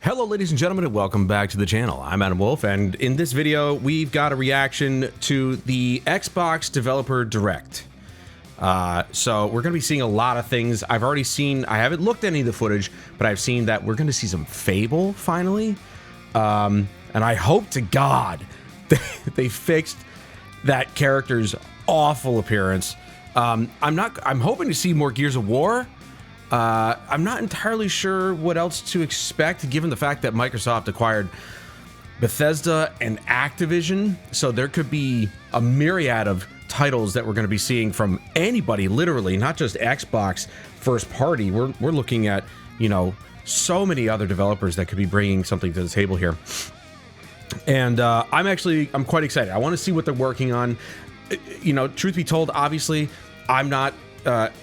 Hello ladies and gentlemen, and welcome back to the channel. I'm Adam Wolf, and in this video we've got a reaction to the Xbox Developer Direct. So we're going to be seeing a lot of things. I haven't looked at any of the footage, but I've seen that we're going to see some Fable finally. And I hope to God they fixed that character's awful appearance. I'm hoping to see more Gears of War. I'm not entirely sure what else to expect, given the fact that Microsoft acquired Bethesda and Activision. So there could be a myriad of titles that we're going to be seeing from anybody, literally, not just Xbox first party. We're looking at, you know, so many other developers that could be bringing something to the table here. And I'm quite excited. I want to see what they're working on. You know, truth be told, obviously, I'm not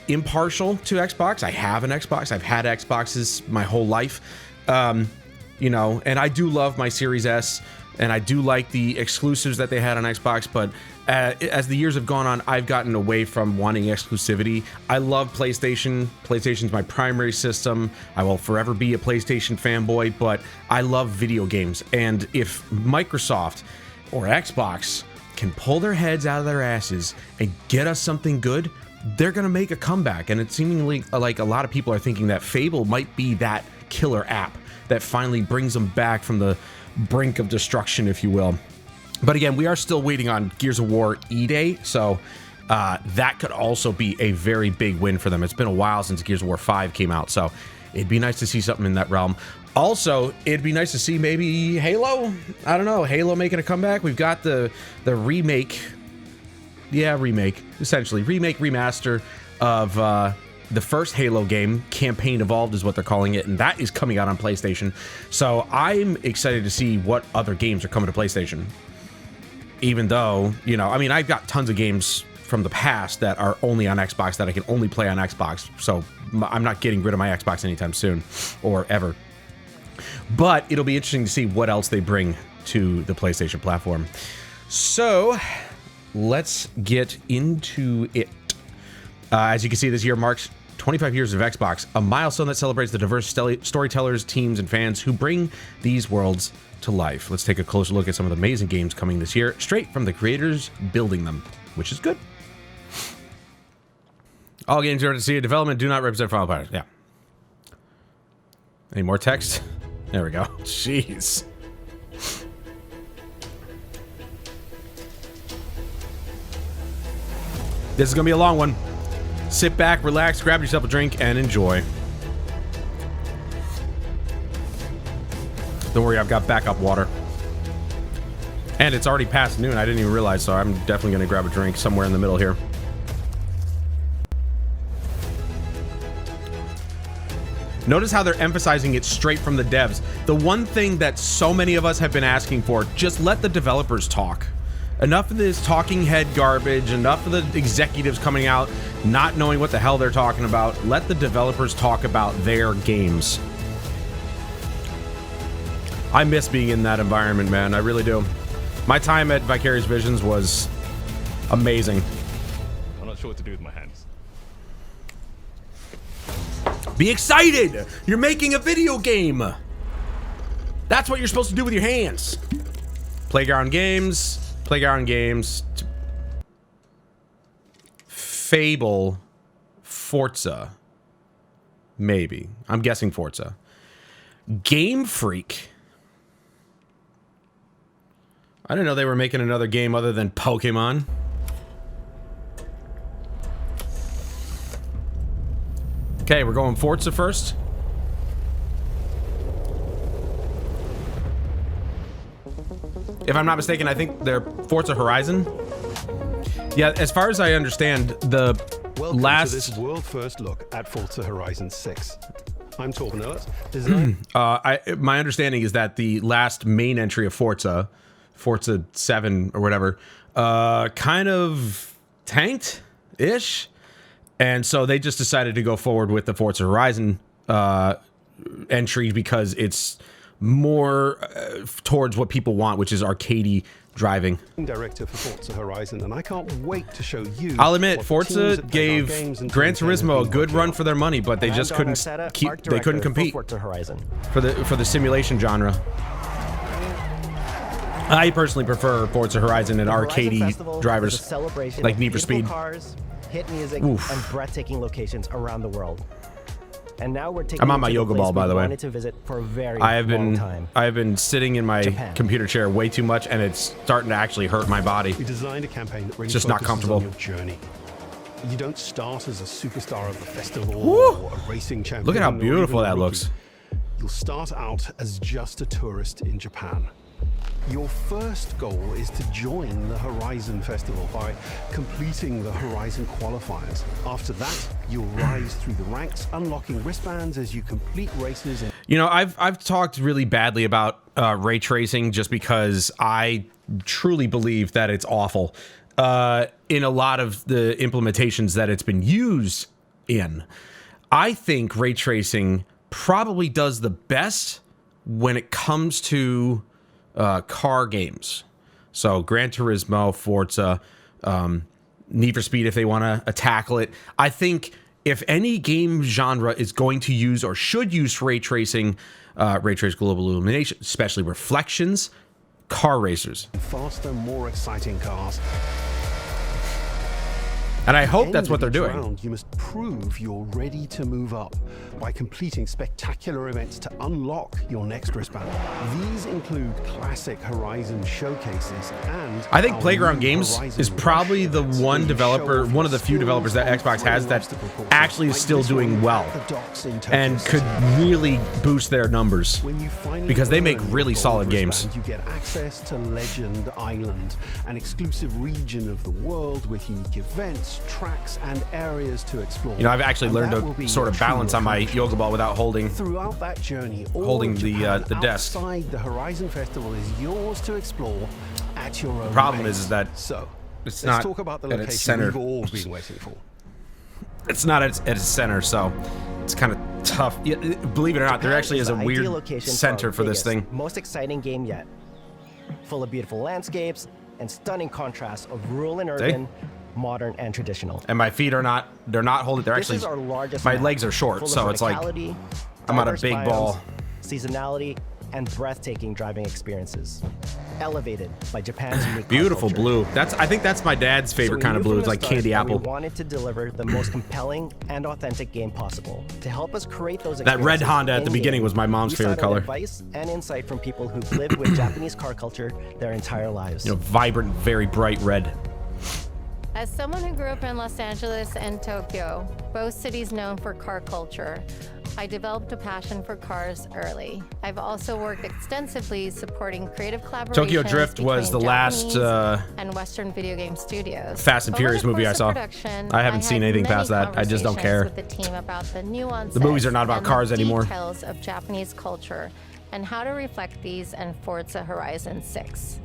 impartial to Xbox. I have an Xbox. I've had Xboxes my whole life. You know, and I do love my Series S, and I do like the exclusives that they had on Xbox, but as the years have gone on, I've gotten away from wanting exclusivity. I love PlayStation. PlayStation's my primary system. I will forever be a PlayStation fanboy, but I love video games. And if Microsoft or Xbox can pull their heads out of their asses and get us something good, they're going to make a comeback. And it's seemingly like a lot of people are thinking that Fable might be that killer app that finally brings them back from the brink of destruction, if you will. But again, we are still waiting on Gears of War E-Day, so that could also be a very big win for them. It's been a while since Gears of War 5 came out, so it'd be nice to see something in that realm. Also, it'd be nice to see maybe Halo. I don't know, Halo making a comeback. We've got the remake. Yeah, remake, essentially. Remake, remaster of the first Halo game. Campaign Evolved is what they're calling it, and that is coming out on PlayStation. So I'm excited to see what other games are coming to PlayStation. Even though, you know, I mean, I've got tons of games from the past that are only on Xbox that I can only play on Xbox. So I'm not getting rid of my Xbox anytime soon, or ever. But it'll be interesting to see what else they bring to the PlayStation platform. So let's get into it. As you can see, this year marks 25 years of Xbox, a milestone that celebrates the diverse storytellers, teams, and fans who bring these worlds to life. Let's take a closer look at some of the amazing games coming this year, straight from the creators building them, which is good. All games you're to see in development do not represent final products. Yeah. Any more text? There we go. Jeez. This is gonna be a long one. Sit back, relax, grab yourself a drink, and enjoy. Don't worry, I've got backup water. And it's already past noon. I didn't even realize, so I'm definitely gonna grab a drink somewhere in the middle here. Notice how they're emphasizing it straight from the devs. The one thing that so many of us have been asking for, just let the developers talk. Enough of this talking head garbage, enough of the executives coming out not knowing what the hell they're talking about. Let the developers talk about their games. I miss being in that environment, man. I really do. My time at Vicarious Visions was amazing. I'm not sure what to do with my hands. Be excited! You're making a video game! That's what you're supposed to do with your hands. Playground Games. Playground Games, Fable, Forza, maybe. I'm guessing Forza. Game Freak. I didn't know they were making another game other than Pokemon. Okay, we're going Forza first. If I'm not mistaken, I think they're Forza Horizon. Yeah, as far as I understand, the Welcome last... to this world first look at Forza Horizon 6. I'm Torben Earth, design... my understanding is that the last main entry of Forza 7 or whatever, kind of tanked-ish. And so they just decided to go forward with the Forza Horizon entry because it's more towards what people want, which is arcadey driving. Director for Forza Horizon, and I can't wait to show you. I'll admit, what Forza teams at gave Playground Games and Gran 1010 Turismo a have been good working run on. for their money, but they just couldn't they couldn't compete Forza Horizon. for the simulation genre. I personally prefer Forza Horizon and arcadey drivers like Need for Speed. Cars, hit music, Oof. and breathtaking locations around the world. And now we're taking I'm on you my to the yoga place ball, by we the way. wanted to visit for a very I have long been time. sitting in my Japan. computer chair way too much, and it's starting to actually hurt my body. We designed a campaign that really It's just not focuses comfortable. on your journey. You don't start as a superstar of the festival Woo! or a racing champion. Look at how or beautiful even a that rookie. looks. You'll start out as just a tourist in Japan. Your first goal is to join the Horizon Festival by completing the Horizon qualifiers. After that, you'll rise through the ranks, unlocking wristbands as you complete races. You know, I've talked really badly about ray tracing just because I truly believe that it's awful in a lot of the implementations that it's been used in. I think ray tracing probably does the best when it comes to car games. So Gran Turismo, Forza, Need for Speed if they want to tackle it. I think if any game genre is going to use or should use ray tracing, ray trace global illumination, especially reflections, car racers. Faster, more exciting cars. And I hope End that's what of they're each doing. round, you must prove you're ready to move up by completing spectacular events to unlock your next wristband. These include classic Horizon showcases and I think our Playground new Games Horizon is probably Rush the events, one where you developer, show off one of the your few developers that skills on Xbox has thrilling that obstacle courses, actually is like still this doing one well at the docks in Tokyo and could City. really boost their numbers. When you finally because they make earn your really gold solid games. wristband, you get access to Legend Island, an exclusive region of the world with unique events, tracks, and areas to explore. You know, I've actually And learned that will be to sort your of true balance on my accomplishment. yoga ball without holding. Throughout that journey, all Holding of the, Japan the desk. outside the Horizon Festival is yours to explore at your own problem pace. is that so it's let's not talk about the at its location center. we've all been waiting for. It's not at its center, so it's kind of tough. Yeah, believe it or not, there Japan actually is a the ideal weird location center our for this biggest, thing. Most exciting game yet. Full of beautiful landscapes and stunning contrasts of rural and urban, modern and traditional. And my feet are not, they're not holding, they're This actually, is our largest my map, legs are short, full of so it's like, verticality, I'm on a diverse big biomes, ball. Seasonality and breathtaking driving experiences, elevated by Japan's unique beautiful culture. blue. I think that's my dad's So favorite we kind of knew blue. from It's the like start candy that apple. We wanted to deliver the most compelling and authentic game possible. To help us create those That red experiences Honda at the in-game, beginning was my mom's we favorite sought out color. Advice and insight from people who've lived with Japanese car culture their entire lives. You know, vibrant, very bright red. As someone who grew up in Los Angeles and Tokyo, both cities known for car culture, I developed a passion for cars early. I've also worked extensively supporting creative collaborations Tokyo Drift was between the last, Japanese and Western video game studios. Fast and Over Furious the movie course I of saw. production, I haven't seen had anything many past that. I just don't care. conversations with the team about the nuances The movies are not about and cars the anymore. details of Japanese culture and how to reflect these in Forza Horizon 6.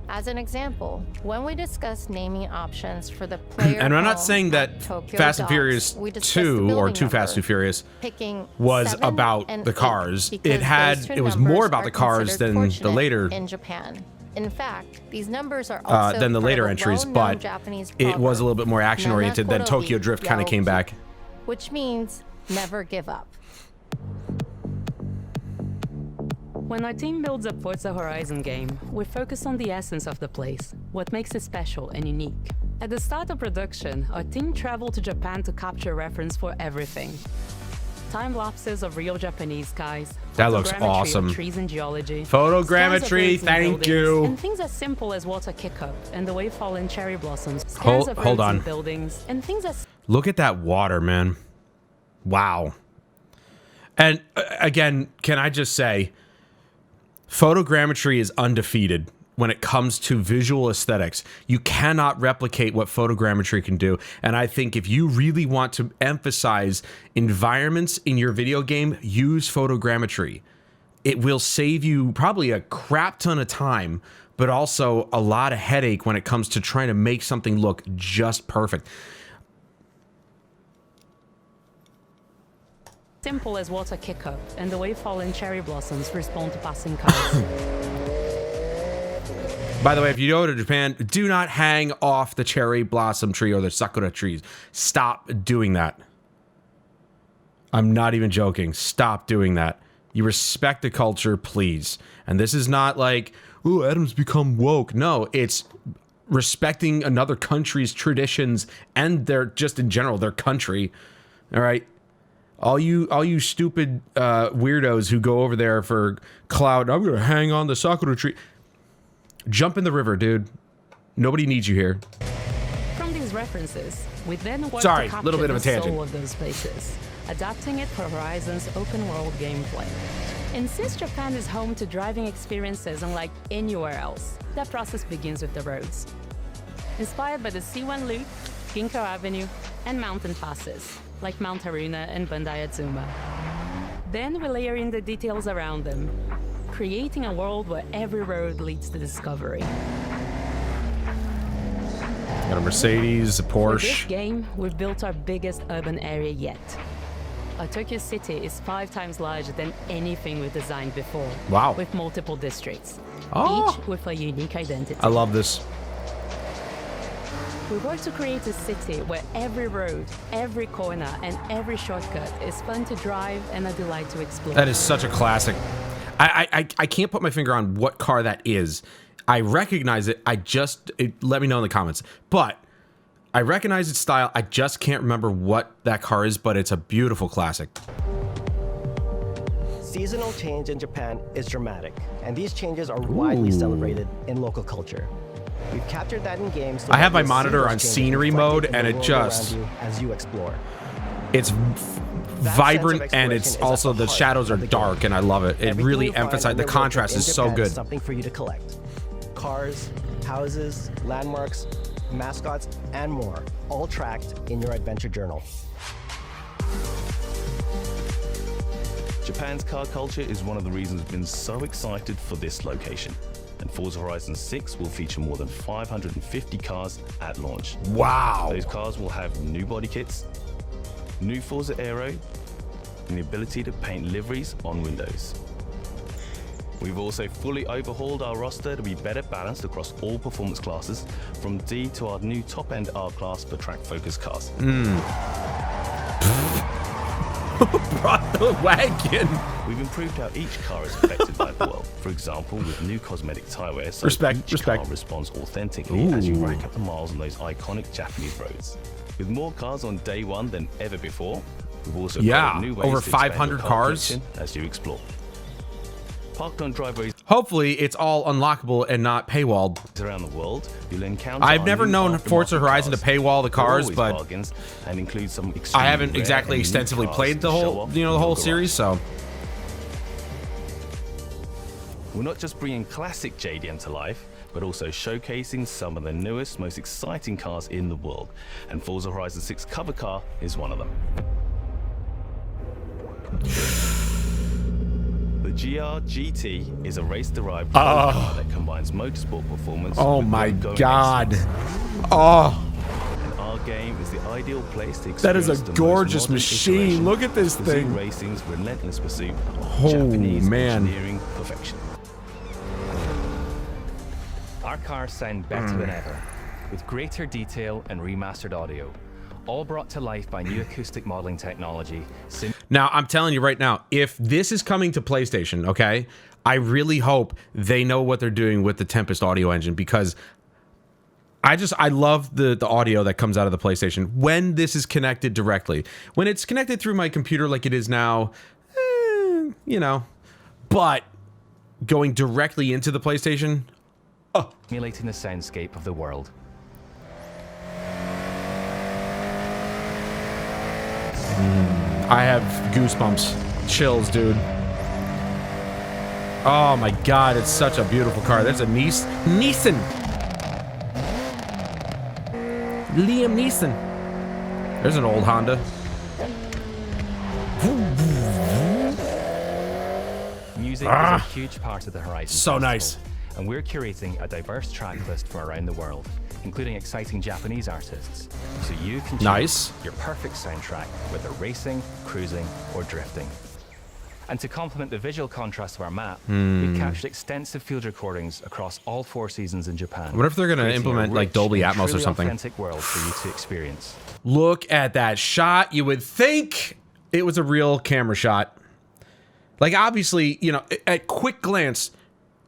As an example, when we discuss naming options for the player And I'm not home saying at that Tokyo Fast and Docks, Furious we discussed 2 the or building 2 Fast number, Too Furious picking was 7 about and the 8 cars. because It had, those two it was more numbers about are the cars considered than the fortunate later, in Japan. In fact, these numbers are also than the part later of a entries, well-known but Japanese it was proverb, a little bit more action oriented. Then Tokyo Drift kind of came back. which means never give up. When our team builds a Forza Horizon game, we focus on the essence of the place, what makes it special and unique. At the start of production, our team traveled to Japan to capture reference for everything. Time lapses of real Japanese skies, That looks photogrammetry of awesome. trees and geology, Photogrammetry, scans of roads and thank buildings, you. and things as simple as water kickup and the way fallen cherry blossoms, Hold- scans of hold roads on. and buildings, and things as Look at that water, man. Wow. And again, can I just say, photogrammetry is undefeated when it comes to visual aesthetics. You cannot replicate what photogrammetry can do. And I think if you really want to emphasize environments in your video game, use photogrammetry. It will save you probably a crap ton of time, but also a lot of headache when it comes to trying to make something look just perfect. Simple as water kick-up and the way fallen cherry blossoms respond to passing cars. By the way, if you go to Japan, do not hang off the cherry blossom tree or the sakura trees. Stop doing that. I'm not even joking. Stop doing that. You respect the culture, please. And this is not like, ooh, Adam's become woke. No, it's respecting another country's traditions and their, just in general, their country. All right? All you stupid weirdos who go over there for cloud, I'm going to hang on the sakura tree. Jump in the river, dude. Nobody needs you here. From these references, we then work Sorry, to capture little bit of a the tangent. soul of those places, adapting it for Horizon's open-world gameplay. And since Japan is home to driving experiences unlike anywhere else, that process begins with the roads. Inspired by the C1 Loop, Ginkgo Avenue, and mountain passes, like Mount Haruna and Bandai Atsuma. Then we layer in the details around them, creating a world where every road leads to discovery. Got a Mercedes, a For this Porsche. game, we've built our biggest urban area yet. Our Tokyo City is 5 times larger than anything we've designed before. Wow. With multiple districts, Oh. each with a unique identity. I love this. We work to create a city where every road, every corner, and every shortcut is fun to drive and a delight to explore. That is such a classic. I can't put my finger on what car that is. I recognize it. Let me know in the comments. But I recognize its style. I just can't remember what that car is, but it's a beautiful classic. Seasonal change in Japan is dramatic, and these changes are widely celebrated in local culture. We've captured that in games. So I have that my you'll see monitor those on changes scenery reflected mode, in the and it world just- around you as you explore. It's That vibrant, sense of and exploration it's is at also the heart shadows are of the dark, game. and I love it. It Everything really you find emphasizes on the your way contrast in is so Japan good. Something for you to collect: cars, houses, landmarks, mascots, and more, all tracked in your adventure journal. Japan's car culture is one of the reasons we've been so excited for this location. And Forza Horizon 6 will feature more than 550 cars at launch. Wow. Those cars will have new body kits, new Forza Aero, and the ability to paint liveries on windows. We've also fully overhauled our roster to be better balanced across all performance classes, from D to our new top-end R-Class for track-focused cars. Brought the wagon. We've improved how each car is affected by the world. For example, with new cosmetic tire wear, so each car responds authentically as you rack up the miles on those iconic Japanese roads. With more cars on day one than ever before, we've also got new ways over to expand 500 your car cars collection as you explore. Parked on driveways Hopefully, it's all unlockable and not paywalled. around the world, you'll encounter I've our never new known aftermarket Forza Horizon to cars. paywall the They're cars, always but bargains and include some I extremely haven't rare exactly and unique extensively cars played the to show whole, off the your whole garage. series, so We're not just bringing classic JDM to life, but also showcasing some of the newest, most exciting cars in the world. And Forza Horizon 6 cover car is one of them. The GR GT is a race-derived car that combines motorsport performance oh with my road-going god. excellence. Oh, And our game is the ideal place to experience that is a the most gorgeous modern machine. iteration Look at this of Z thing. Racing's relentless pursuit of Oh, Japanese man. engineering perfection. Our cars sound better than ever, with greater detail and remastered audio, all brought to life by new acoustic modeling technology. Now, I'm telling you right now, if this is coming to PlayStation, okay, I really hope they know what they're doing with the Tempest audio engine, because I love the audio that comes out of the PlayStation when this is connected directly. When it's connected through my computer like it is now, you know, but going directly into the PlayStation, Simulating the soundscape of the world. I have goosebumps, chills, dude. Oh my god, it's such a beautiful car. There's a Nissan. Liam Neeson. There's an old Honda. Music is a huge part of the Horizon So Festival, nice. and we're curating a diverse track list from around the world, including exciting Japanese artists, so you can choose your perfect soundtrack, whether racing, cruising, or drifting. And to complement the visual contrast of our map, we've captured extensive field recordings across all 4 seasons in Japan. I wonder if they're going to implement like Dolby Atmos or something. Authentic world for you to experience. Look at that shot. You would think it was a real camera shot. Like, obviously, you know, at quick glance,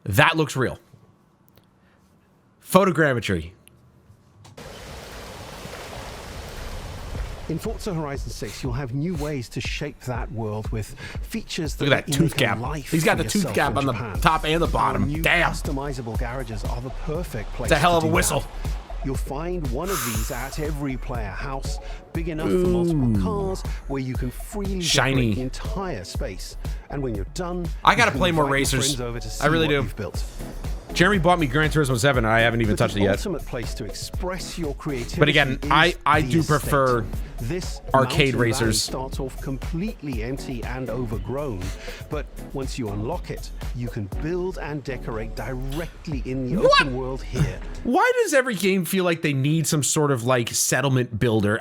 that looks real. Photogrammetry. In Forza Horizon 6, you'll have new ways to shape that world with features that Look at that tooth cap. He's got the tooth cap on the top and the bottom. New Damn. customizable garages are the perfect place. It's a hell of to a do whistle. that. You'll find one of these at every player house, big enough for multiple cars, where you can freely Shiny. decorate the entire space. And when you're done, I gotta you can play more invite your racers. friends over to see I really what do. you've built. Jeremy bought me Gran Turismo 7 and I haven't even touched it yet. Ultimate place to express your creativity. But again, I is do the prefer estate. This arcade mountain racers. valley starts off completely empty and overgrown, but once you unlock it, you can build and decorate directly in the open world here. Why does every game feel like they need some sort of like settlement builder?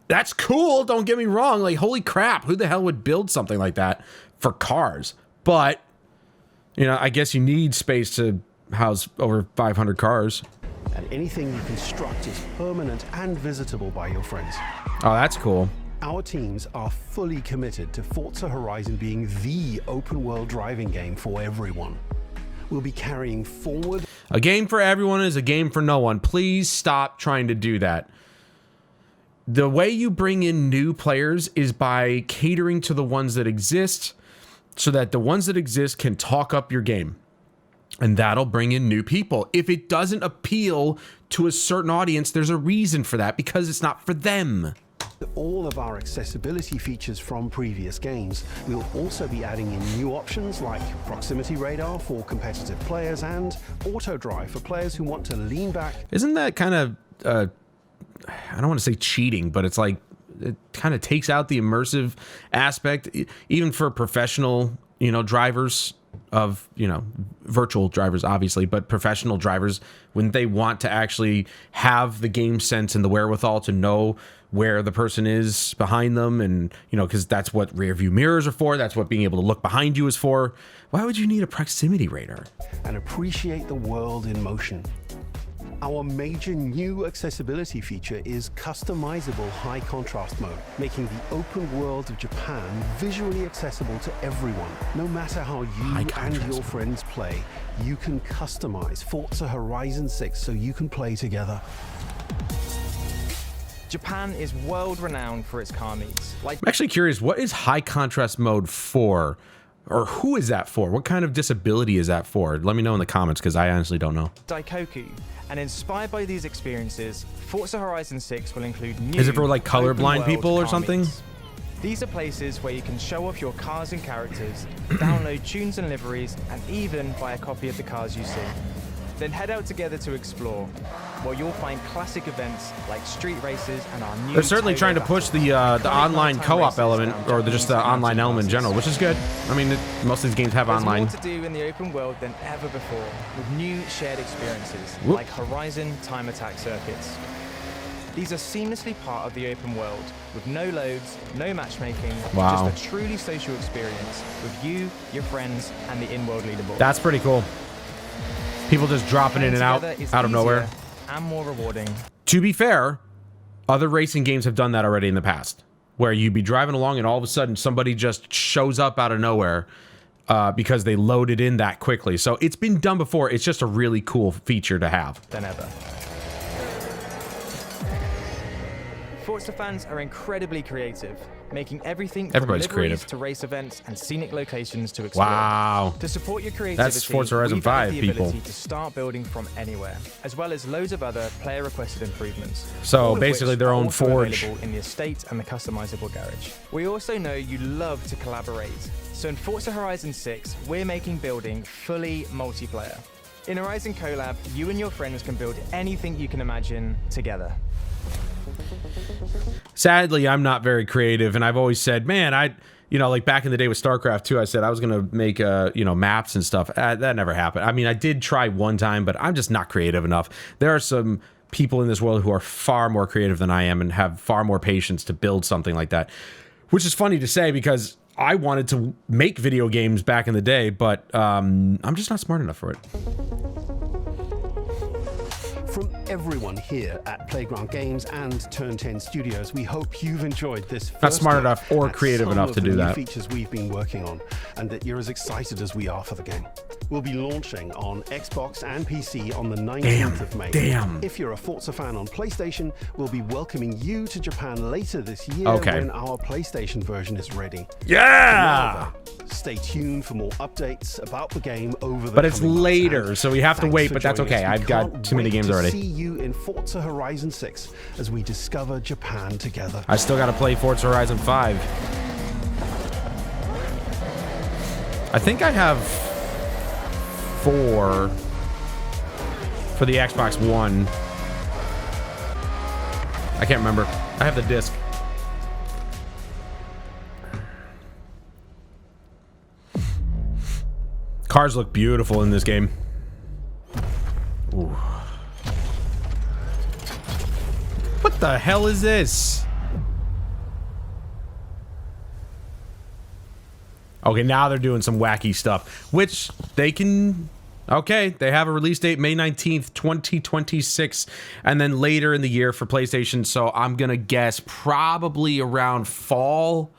That's cool, don't get me wrong. Like, holy crap, who the hell would build something like that for cars? But, you know, I guess you need space to house over 500 cars. And anything you construct is permanent and visitable by your friends. Oh, that's cool. Our teams are fully committed to Forza Horizon being the open world driving game for everyone. We'll be carrying forward. A game for everyone is a game for no one. Please stop trying to do that. The way you bring in new players is by catering to the ones that exist so that the ones that exist can talk up your game. And that'll bring in new people. If it doesn't appeal to a certain audience, there's a reason for that, because it's not for them. All of our accessibility features from previous games. We'll also be adding in new options like proximity radar for competitive players and auto drive for players who want to lean back. Isn't that kind of, I don't want to say cheating, but it's like, it kind of takes out the immersive aspect, even for professional, you know, drivers of, you know, virtual drivers, obviously, but professional drivers, when they want to actually have the game sense and the wherewithal to know where the person is behind them, and, you know, because that's what rear view mirrors are for, that's what being able to look behind you is for. Why would you need a proximity radar? And appreciate the world in motion. Our major new accessibility feature is customizable high contrast mode, making the open world of Japan visually accessible to everyone. No matter how you and your friends play, you can customize Forza Horizon 6 so you can play together. Japan is world-renowned for its car meets. Like, I'm actually curious, what is high contrast mode for? Or who is that for? What kind of disability is that for? Let me know in the comments, because I honestly don't know. Daikoku. And inspired by these experiences, Forza Horizon 6 will include new Is it for like colorblind open-world people or car something? meets. These are places where you can show off your cars and characters, download tunes and liveries, and even buy a copy of the cars you see. Then head out together to explore, where you'll find classic events like street races and our new. They're certainly trying to push the online co-op element, or just the online element in general, which is good. I mean, most of these games have There's online. more to do in the open world than ever before, with new shared experiences Whoop. like Horizon Time Attack circuits. These are seamlessly part of the open world, with no loads, no matchmaking, Wow. just a truly social experience with you, your friends, and the in-world leaderboard. That's pretty cool. People just dropping in and out Together is of nowhere. easier and more rewarding. To be fair, other racing games have done that already in the past, where you'd be driving along and all of a sudden somebody just shows up out of nowhere because they loaded in that quickly. So it's been done before. It's just a really cool feature to have. Than ever. Forza fans are incredibly creative, making everything from Everybody's liveries creative. to race events and scenic locations to explore. Wow. To support your creativity, That's Forza Horizon we've added 5, the people. ability to start building from anywhere, as well as loads of other player-requested improvements. So all of basically which their are own also forge. available in the estate and the customizable garage. We also know you love to collaborate, so in Forza Horizon 6, we're making building fully multiplayer. In Horizon Collab, you and your friends can build anything you can imagine together. Sadly, I'm not very creative, and I've always said, man, You know, like back in the day with StarCraft 2, I said I was going to make, you know, maps and stuff. That never happened. I mean, I did try one time, but I'm just not creative enough. There are some people in this world who are far more creative than I am and have far more patience to build something like that. Which is funny to say because I wanted to make video games back in the day, but I'm just not smart enough for it. From everyone here at Playground Games and Turn 10 Studios, we hope you've enjoyed this. Not smart enough or creative enough to do that. Features we've been working on, and that you're as excited as we are for the game. We'll be launching on Xbox and PC on the 19th of May. Damn. If you're a Forza fan on PlayStation, we'll be welcoming you to Japan later this year when our PlayStation version is ready. Yeah. Stay tuned for more updates about the game over the But it's coming later, months. so we have to wait, Thanks but for that's joining okay. us. We I've got can't too many wait games to already. See you in Forza Horizon 6 as we discover Japan together. I still got to play Forza Horizon 5. I think I have 4 for the Xbox One. I can't remember. I have the disc. Cars look beautiful in this game. Ooh. What the hell is this? Okay, now they're doing some wacky stuff, which they can... Okay, they have a release date, May 19th, 2026, and then later in the year for PlayStation, so I'm gonna guess probably around fall,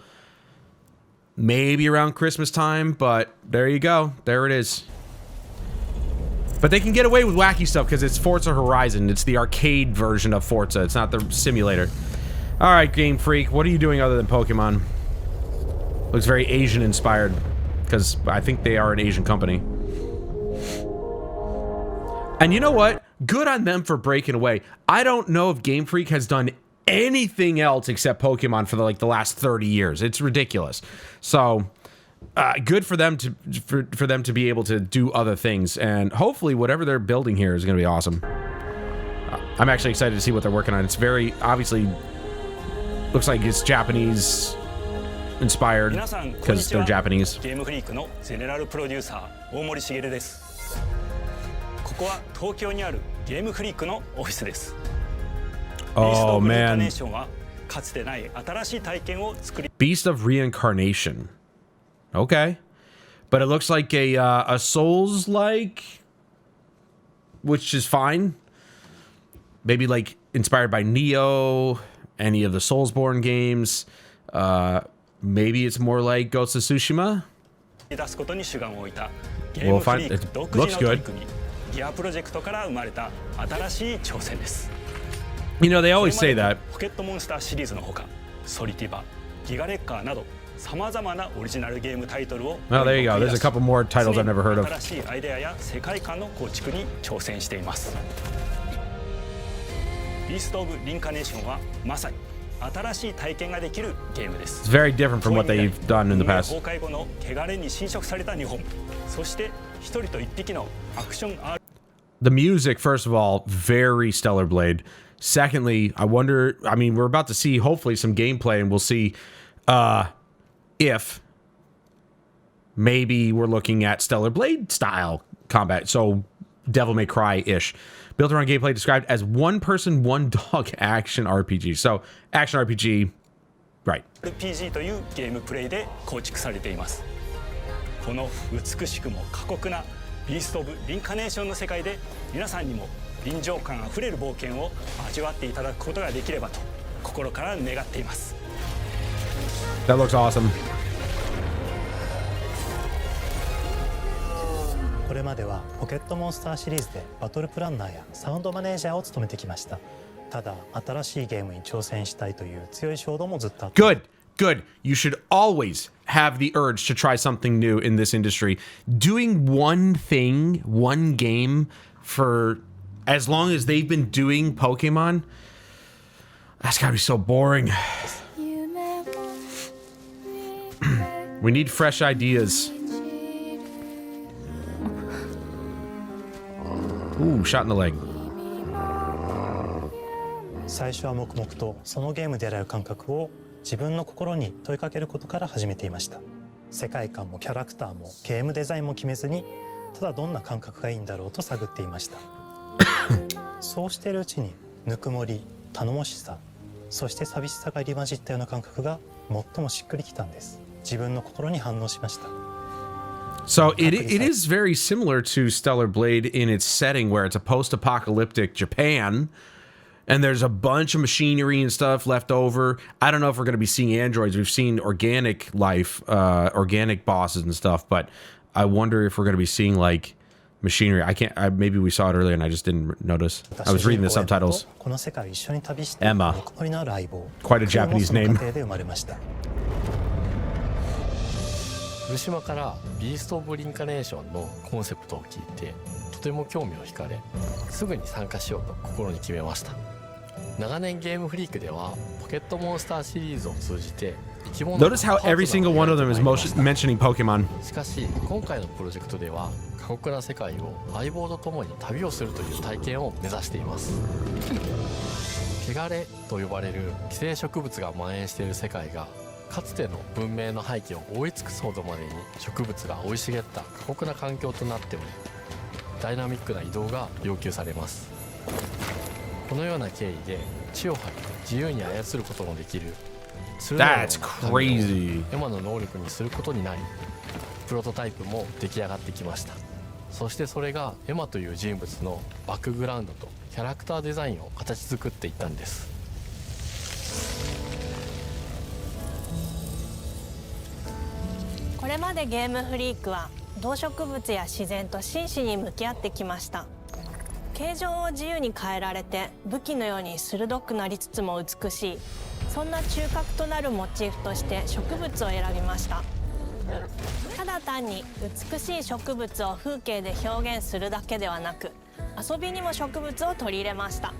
maybe around Christmas time, but there you go. There it is. But they can get away with wacky stuff because it's Forza Horizon. It's the arcade version of Forza. It's not the simulator. All right, Game Freak, what are you doing other than Pokemon? Looks very Asian inspired because I think they are an Asian company. And you know what? Good on them for breaking away. I don't know if Game Freak has done anything else except Pokemon for the last 30 years. It's ridiculous. So good for them to be able to do other things, and hopefully whatever they're building here is going to be awesome. I'm actually excited to see what they're working on. It's very obviously looks like it's Japanese inspired because they're Japanese. ゲームフリークのゼネラルプロデューサー大森茂です。ここは東京にあるゲームフリークのオフィスです。Oh man. Beast of Reincarnation. Okay. But it looks like a Souls-like, which is fine. Maybe like inspired by Neo, any of the Soulsborne games. Maybe it's more like Ghost of Tsushima. We'll find. It looks good. You know, they always say that. Well, there you go. There's a couple more titles I've never heard of. It's very different from what they've done in the past. The music, first of all, very Stellar Blade. Secondly, I mean, we're about to see hopefully some gameplay, and we'll see if maybe we're looking at Stellar Blade style combat. So Devil May Cry-ish. Built around gameplay described as one person, one dog action RPG. So action RPG, right. RPG というゲームプレイで構築されています。この美しくも過酷なビースト・オブ・リンカネーションの世界で皆さんにも臨場感あふれる冒険を味わっていただくことができればと心から願っています。That looks awesome. これまではポケットモンスターシリーズでバトルプランナーやサウンドマネージャーを務めてきました。ただ新しいゲームに挑戦したいという強い衝動もずっとあった。Good. Good. You should always have the urge to try something new in this industry. Doing one thing, one game for as long as they've been doing Pokemon, that's gotta be so boring. We need fresh ideas. Ooh, shot in the leg. 最初は黙々とそのゲームである感覚を自分の心に問いかけることから始めていました。世界観もキャラクターもゲームデザインも決めずに、ただどんな感覚がいいんだろうと探っていました。そうしているうちにぬくもり、頼もしさ、そして寂しさが入り混じったような感覚が最もしっくりきたんです。自分の心に反応しました。So it is very similar to Stellar Blade in its setting, where it's a post-apocalyptic Japan, and there's a bunch of machinery and stuff left over. I don't know if we're going to be seeing androids. We've seen organic life, organic bosses and stuff, but I wonder if we're going to be seeing like machinery. Maybe we saw it earlier and I just didn't notice. I was reading the subtitles. Emma. Quite a Japanese name. 古島からビースト・オブ・リンカネーションのコンセプトを聞いてとても興味を惹かれ、すぐに参加しようと心に決めました。長年ゲームフリークではポケットモンスターシリーズを通じて生き物の Notice how every single one of them is mentioning Pokemon. しかし今回のプロジェクトでは過酷な世界を相棒と共に旅をするという体験を目指しています。汚れと呼ばれる寄生植物が蔓延している世界がかつての文明の廃棄を覆い尽くすほどまでに植物が生い茂った過酷な環境となっており、ダイナミックな移動が要求されます。このような経緯で地を張り自由に操ることもできるThat's crazy. エマの能力にすることになり、プロトタイプも出来上がってきました。そしてそれがエマという人物のバックグラウンドとキャラクターデザインを形作っていったんです。これまでゲームフリークは動植物や自然と真摯に向き合ってきました。形状を自由に変えられて武器のように鋭くなりつつも美しい、そんな中核となるモチーフとして植物を選びました。ただ単に美しい植物を風景で表現するだけではなく、遊びにも植物を取り入れました。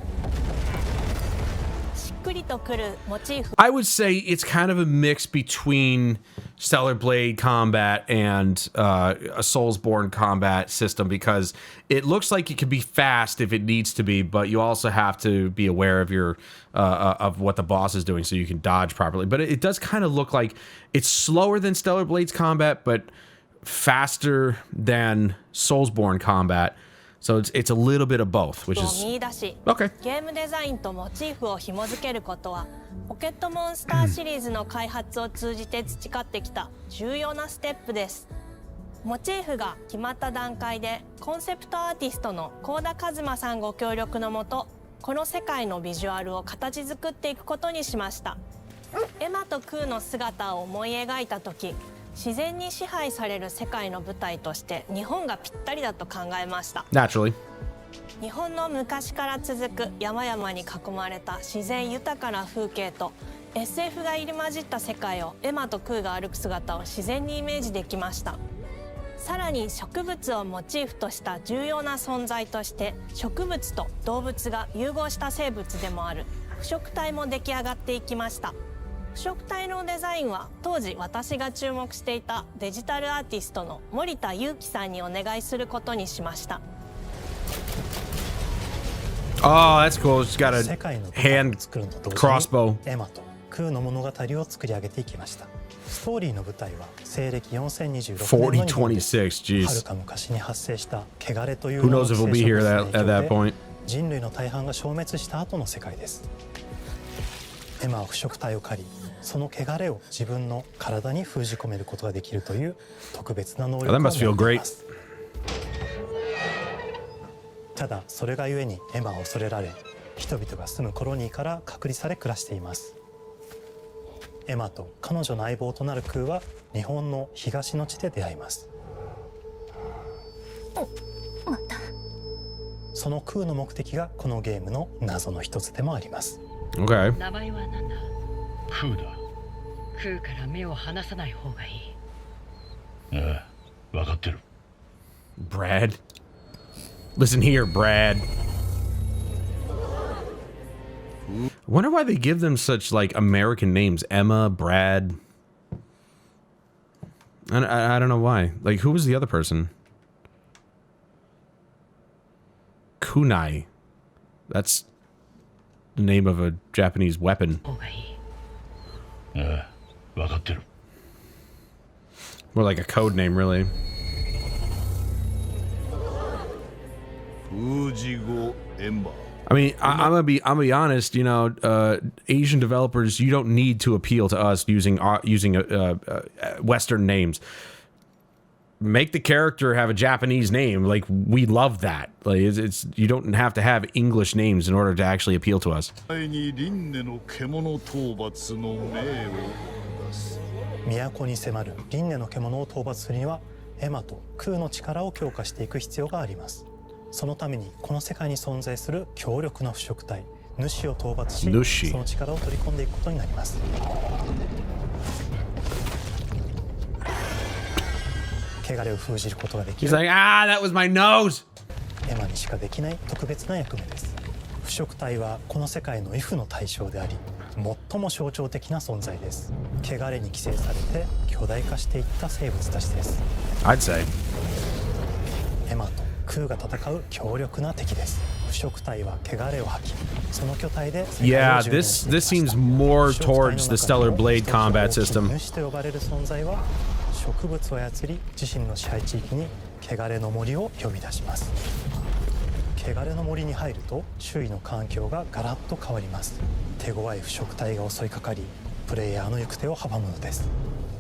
しっくりとくるモチーフ。I would say it's kind of a mix between Stellar Blade combat and a Soulsborne combat system, because it looks like it can be fast if it needs to be, but you also have to be aware of your of what the boss is doing so you can dodge properly. But it does kind of look like it's slower than Stellar Blade's combat, but faster than Soulsborne combat. So it's a little bit of both, which is okay. ゲームデザインとモチーフを紐付けることは、ポケットモンスターシリーズの開発を通じて培ってきた重要なステップです。モチーフが決まった段階で、コンセプトアーティストの幸田一馬さんご協力のもと、この世界のビジュアルを形作っていくことにしました。エマとクーの姿を思い描いた時、自然に支配される世界の舞台として日本がぴったりだと考えました。Naturally. 日本の昔から続く山々に囲まれた自然豊かな風景と SF が入り混じった世界をエマとクーが歩く姿を自然にイメージできました。さらに植物をモチーフとした重要な存在として、植物と動物が融合した生物でもある腐植体も出来上がっていきました。腐植体のデザインは当時私が注目していたデジタルアーティストの森田裕樹さんにお願いすることにしました。Oh, that's cool. She's got a hand crossbow. エマとクーの物語を作り上げていきました。ストーリーの舞台は西暦4026年の日本です。はるか昔に発生した汚れというWho knows if we'll be here at that point. 人類の大半が消滅した後の世界です。エマは腐植体を狩り、その汚れを自分の体に封じ込めることができるという特別な能力を持っています。ただそれがゆえにエマは恐れられ、人々が住むコロニーから隔離され暮らしています。エマと彼女の相棒となるクーは日本の東の地で出会います。そのクーの目的がこのゲームの謎の一つでもあります。Okay. 名前は何だ？クーだ。クーから目を離さない方がいい。ああ、分かってる。Brad. Listen here, Brad. I wonder why they give them such like American names. Emma, Brad. I don't know why. Like, who was the other person? Kunai. That's the name of a Japanese weapon. More like a code name, really. I mean, I'm gonna be honest. You know, Asian developers, you don't need to appeal to us using Western names. Make the character have a Japanese name. Like, we love that. Like, it's you don't have to have English names in order to actually appeal to us. 都に迫る輪廻の獣を討伐するにはエマと空の力を強化していく必要があります。そのためにこの世界に存在する強力な腐食体主を討伐し、その力を取り込んでいくことになります。汚れを封じることができる。 He's like, ah, that was my nose. エマにしかできない特別な役目です。腐食体はこの世界の畏怖の対象であり、最も象徴的な存在です。汚れに寄生されて巨大化していった生物たちです。I'd say. エマと空が戦う強力な敵です。腐食体は汚れを吐き、その巨体で Yeah, this seems more towards the Stellar Blade combat system. 主と呼ばれる存在は植物を操り自身の支配地域に汚れの森を呼び出します。汚れの森に入ると周囲の環境がガラッと変わります。手強い腐食体が襲いかかり、プレイヤーの行く手を阻むのです。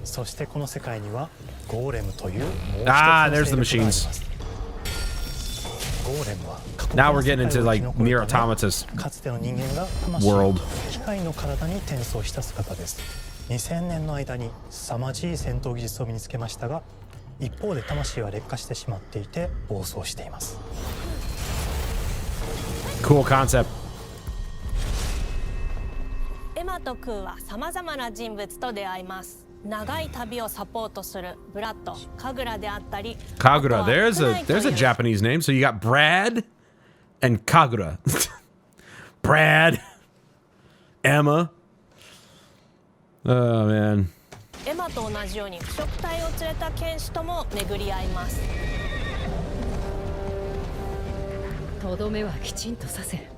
そしてこの世界にはゴーレムというもう一つの勢力があります。ゴーレムは Now we're getting into like Nier Automata's かつての人間が魂を機械の体に転送した姿です。2000年の間に凄まじい戦闘技術を身につけましたが、一方で魂は劣化してしまっていて暴走しています。 Cool concept. エマとクーはさまざまな人物と出会います。長い旅をサポートするブラッド、カグラであったり。Kagura, there's a Japanese name. So you got Brad and Kagura. Brad, Emma. Oh man. エマと同じように腐食体を連れた剣士とも巡り合います。とどめはきちんとさせ。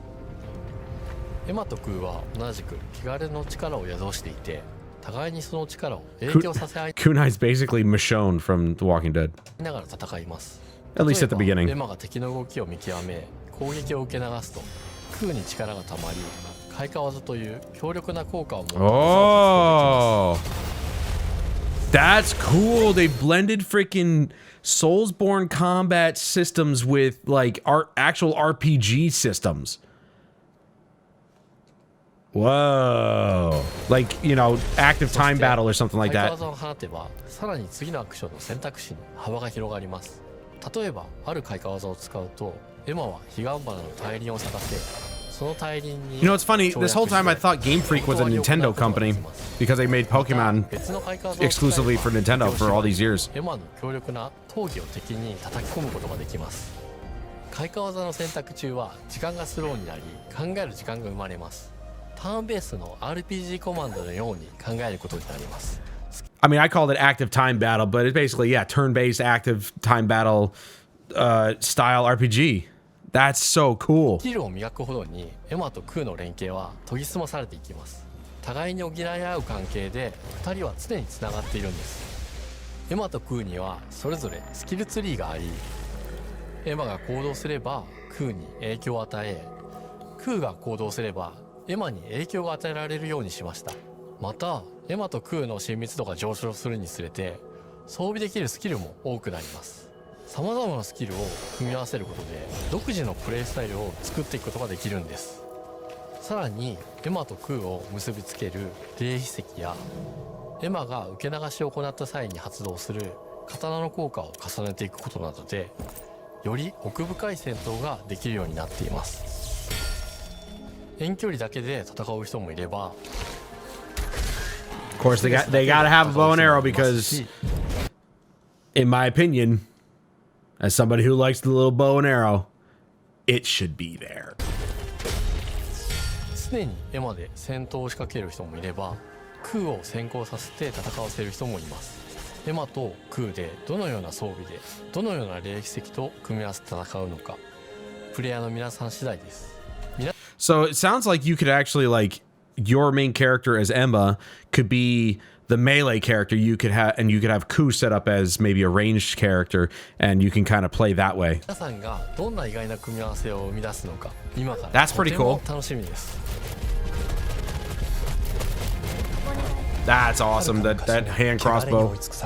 エマとクーは同じく汚れの力を宿していて、互いにその力を影響させ合い Kunai's basically Michonne from The Walking Dead. ながら戦います。 At least at the beginning. エマが敵の動きを見極め、攻撃を受け流すと、クーに力がたまり、開花技という強力な効果を持つ。Oh, that's cool. They blended freaking Soulsborne combat systems with like actual RPG systems. Whoa. Like, you know, active time battle or something like that. 開花技を放てば、さらに次のアクションの選択肢に幅が広がります。例えば、ある開花技を使うと、エマは彼岸花の大輪を咲かせ、その大輪に You know, it's funny. This whole time I thought Game Freak was a Nintendo company because they made Pokemon exclusively for Nintendo for all these years. エマの強力な闘技を敵に叩き込むことができます。開花技の選択中は時間がスローになり、考える時間が生まれます。ターンベースの RPG コマンドのように考えることになります。I mean, I called it active time battle, but it's basically, yeah, turn-based active time battle style RPG. That's so cool. スキルを磨くほどにエマとクーの連携は研ぎ澄まされていきます。互いに補い合う関係で2人は常につながっているんです。エマとクーにはそれぞれスキルツリーがあり、エマが行動すればクーに影響を与え、クーが行動すればエマに影響が与えられるようにしました。またエマとクーの親密度が上昇するにつれて装備できるスキルも多くなります。さまざまなスキルを組み合わせることで独自のプレイスタイルを作っていくことができるんです。さらにエマとクーを結びつける霊秘石やエマが受け流しを行った際に発動する刀の効果を重ねていくことなどでより奥深い戦闘ができるようになっています。遠距離だけで戦う人もいれば Of course, they gotta have a bow and arrow because, in my opinion, as somebody who likes the little bow and arrow, it should be there. 常にエマで戦闘を仕掛ける人もいれば、クーを先行させて戦わせる人もいます。エマとクーでどのような装備でどのような霊秘石と組み合わせて戦うのか、プレイヤーの皆さん次第です。So it sounds like you could actually like your main character as Emma could be the melee character you could have, and you could have Ku set up as maybe a ranged character, and you can kind of play that way. That's pretty cool. That's awesome. That hand crossbow. It's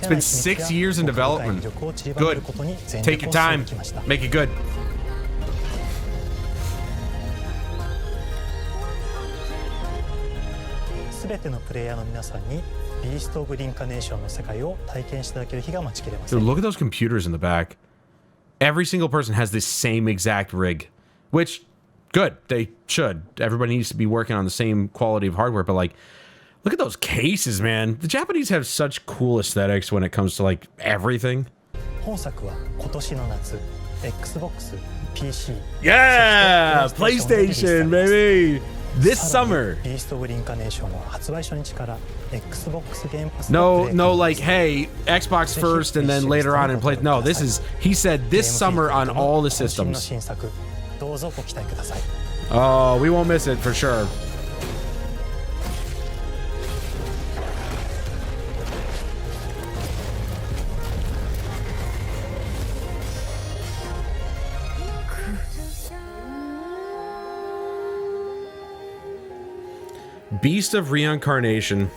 been 6 years in development. Good. Take your time. Make it good. Dude, look at those computers in the back. Every single person has this same exact rig, which, good, they should. Everybody needs to be working on the same quality of hardware, but like, look at those cases, man. The Japanese have such cool aesthetics when it comes to like everything. Yeah, PlayStation, baby. This summer. No, like, hey, Xbox first and then later on in play. No, this is, he said this summer on all the systems. Oh, we won't miss it for sure. Beast of Reincarnation.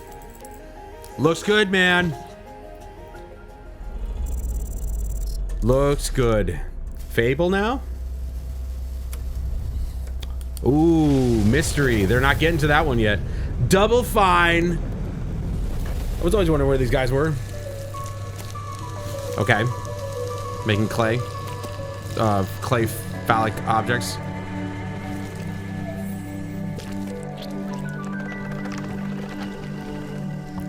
Looks good, man. Looks good. Fable now? Ooh, mystery. They're not getting to that one yet. Double Fine. I was always wondering where these guys were. Okay. Making clay. Clay phallic objects.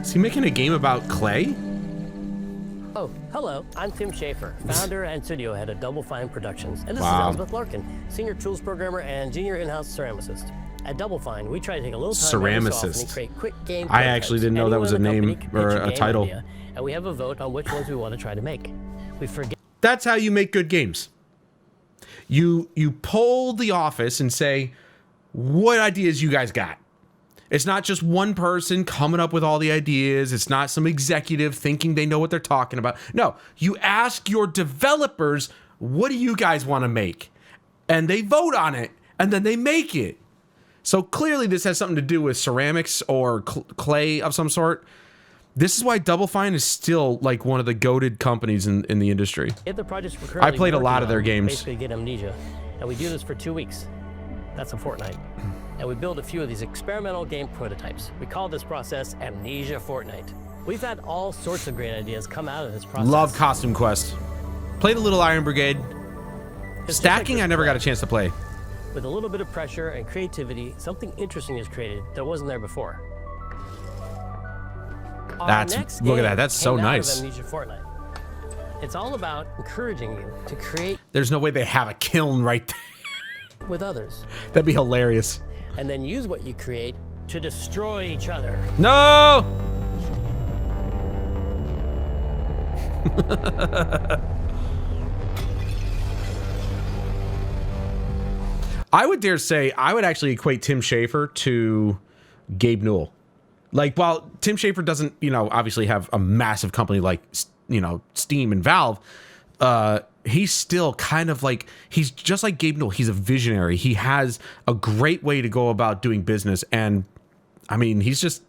Is he making a game about clay? Oh, hello. I'm Tim Schafer, founder and studio head of Double Fine Productions. And this Wow. is Elizabeth Larkin, senior tools programmer and junior in-house ceramicist. At Double Fine, we try to take a little time every so often and create quick game I actually didn't know that was a name or a title. Idea, and we have a vote on which ones we want to try to make. We forget. That's how you make good games. You poll the office and say, what ideas you guys got? It's not just one person coming up with all the ideas. It's not some executive thinking they know what they're talking about. No, you ask your developers, what do you guys want to make? And they vote on it, and then they make it. So clearly this has something to do with ceramics or clay of some sort. This is why Double Fine is still like one of the goated companies in the industry. If the projects we're I currently played a lot working of their on games. Basically get amnesia, and we do this for 2 weeks. That's a fortnight. And we build a few of these experimental game prototypes. We call this process Amnesia Fortnight. We've had all sorts of great ideas come out of this process. Love Costume Quest. Played a little Iron Brigade. Stacking, I never got a chance to play. With a little bit of pressure and creativity, something interesting is created that wasn't there before. That's, look at that. That's so nice. Amnesia Fortnight. It's all about encouraging you to create There's no way they have a kiln right there. with others, That'd be hilarious. and then use what you create to destroy each other. No! I would dare say I would actually equate Tim Schafer to Gabe Newell. Like, while Tim Schafer doesn't, obviously have a massive company like, Steam and Valve, he's still kind of like, he's just like Gabe Newell. He's a visionary. He has a great way to go about doing business. And I mean, he's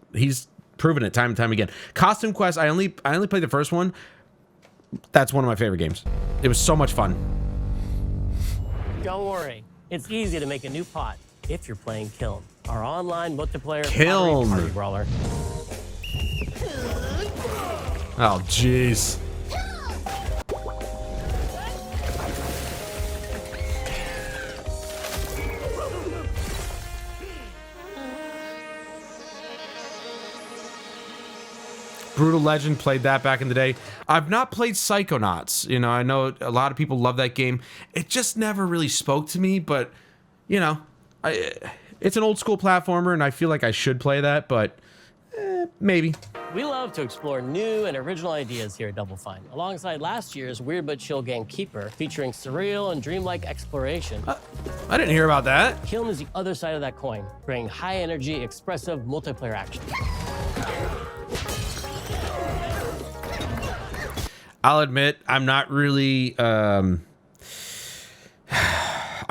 proven it time and time again. Costume Quest, I only played the first one. That's one of my favorite games. It was so much fun. Don't worry, it's easy to make a new pot if you're playing Kiln, our online multiplayer Kiln. party brawler. Oh, jeez. Brutal Legend, played that back in the day. I've not played Psychonauts. I know a lot of people love that game. It just never really spoke to me, but, it's an old school platformer, and I feel like I should play that, but Maybe. We love to explore new and original ideas here at Double Fine, alongside last year's Weird But Chill game Keeper, featuring surreal and dreamlike exploration. I didn't hear about that. Kiln is the other side of that coin, bringing high-energy, expressive multiplayer action. I'll admit, I'm not really... I'm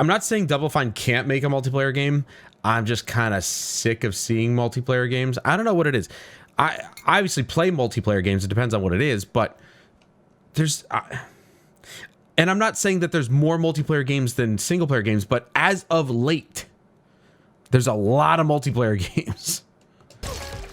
not saying Double Fine can't make a multiplayer game. I'm just kind of sick of seeing multiplayer games. I don't know what it is. I obviously play multiplayer games. It depends on what it is, but there's... and I'm not saying that there's more multiplayer games than single-player games, but as of late, there's a lot of multiplayer games.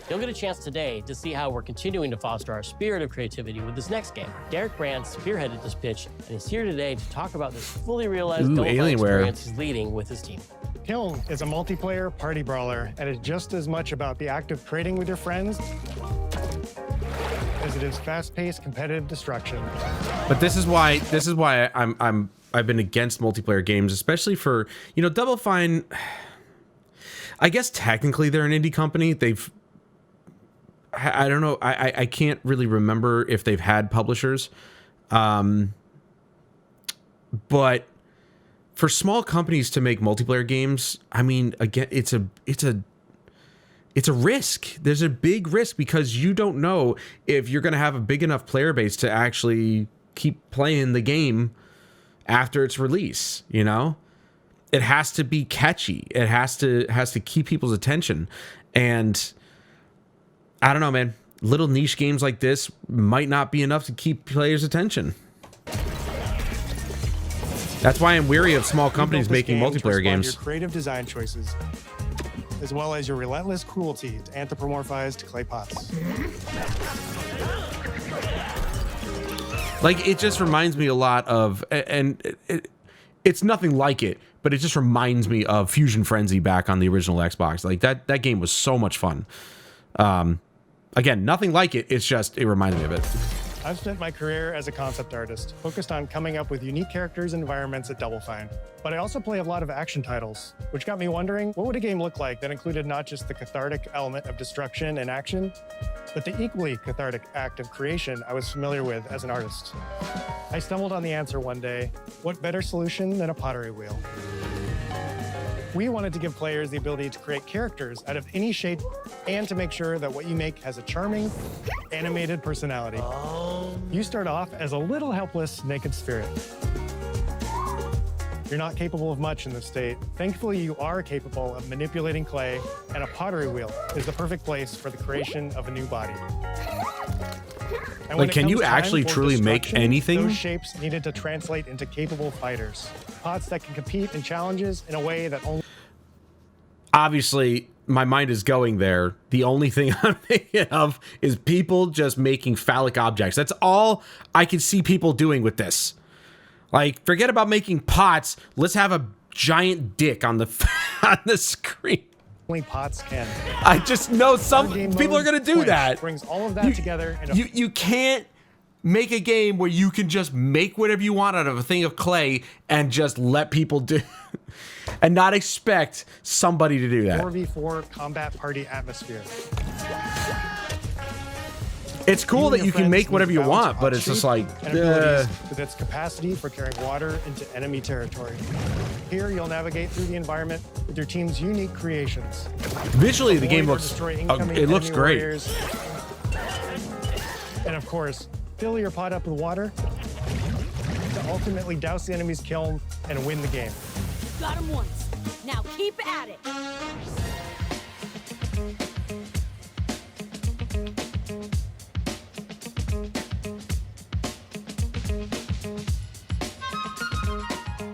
You'll get a chance today to see how we're continuing to foster our spirit of creativity with this next game. Derek Brand spearheaded this pitch, and he's here today to talk about this fully realized Double Fine experience he's leading with his team. Kiln is a multiplayer party brawler, and it's just as much about the act of trading with your friends as it is fast-paced competitive destruction. But this is why I've been against multiplayer games, especially for, you know, Double Fine. I guess technically they're an indie company. I don't know. I can't really remember if they've had publishers. But for small companies to make multiplayer games, I mean, again, it's a risk. There's a big risk because you don't know if you're going to have a big enough player base to actually keep playing the game after its release, you know? It has to be catchy. It has to keep people's attention. And I don't know, man. Little niche games like this might not be enough to keep players' attention. That's why I'm weary of small companies making multiplayer games. Your creative design choices, as well as your relentless cruelty to anthropomorphized clay pots. Like, it just reminds me a lot of, and it's nothing like it, but it just reminds me of Fusion Frenzy back on the original Xbox. Like, that game was so much fun. Again, nothing like it. It's just, it reminds me of it. I've spent my career as a concept artist, focused on coming up with unique characters and environments at Double Fine. But I also play a lot of action titles, which got me wondering, what would a game look like that included not just the cathartic element of destruction and action, but the equally cathartic act of creation I was familiar with as an artist? I stumbled on the answer one day. What better solution than a pottery wheel? We wanted to give players the ability to create characters out of any shape and to make sure that what you make has a charming, animated personality. You start off as a little helpless, naked spirit. You're not capable of much in this state. Thankfully, you are capable of manipulating clay, and a pottery wheel is the perfect place for the creation of a new body. And like, can you actually truly make anything? Those shapes needed to translate into capable fighters. Pots that can compete in challenges in a way that only... Obviously, my mind is going there. The only thing I'm thinking of is people just making phallic objects. That's all I can see people doing with this. Like, forget about making pots. Let's have a giant dick on the on the screen. Only pots can. I just know some people are going to do that. Brings all of that together. You can't make a game where you can just make whatever you want out of a thing of clay and just let people do and not expect somebody to do that. 4v4 combat party atmosphere. It's cool that you can make whatever you want, but it's just like with its capacity for carrying water into enemy territory. Here you'll navigate through the environment with your team's unique creations. Visually, the game looks great. Warriors. And of course, fill your pot up with water to ultimately douse the enemy's kiln and win the game. Got him once. Now keep at it.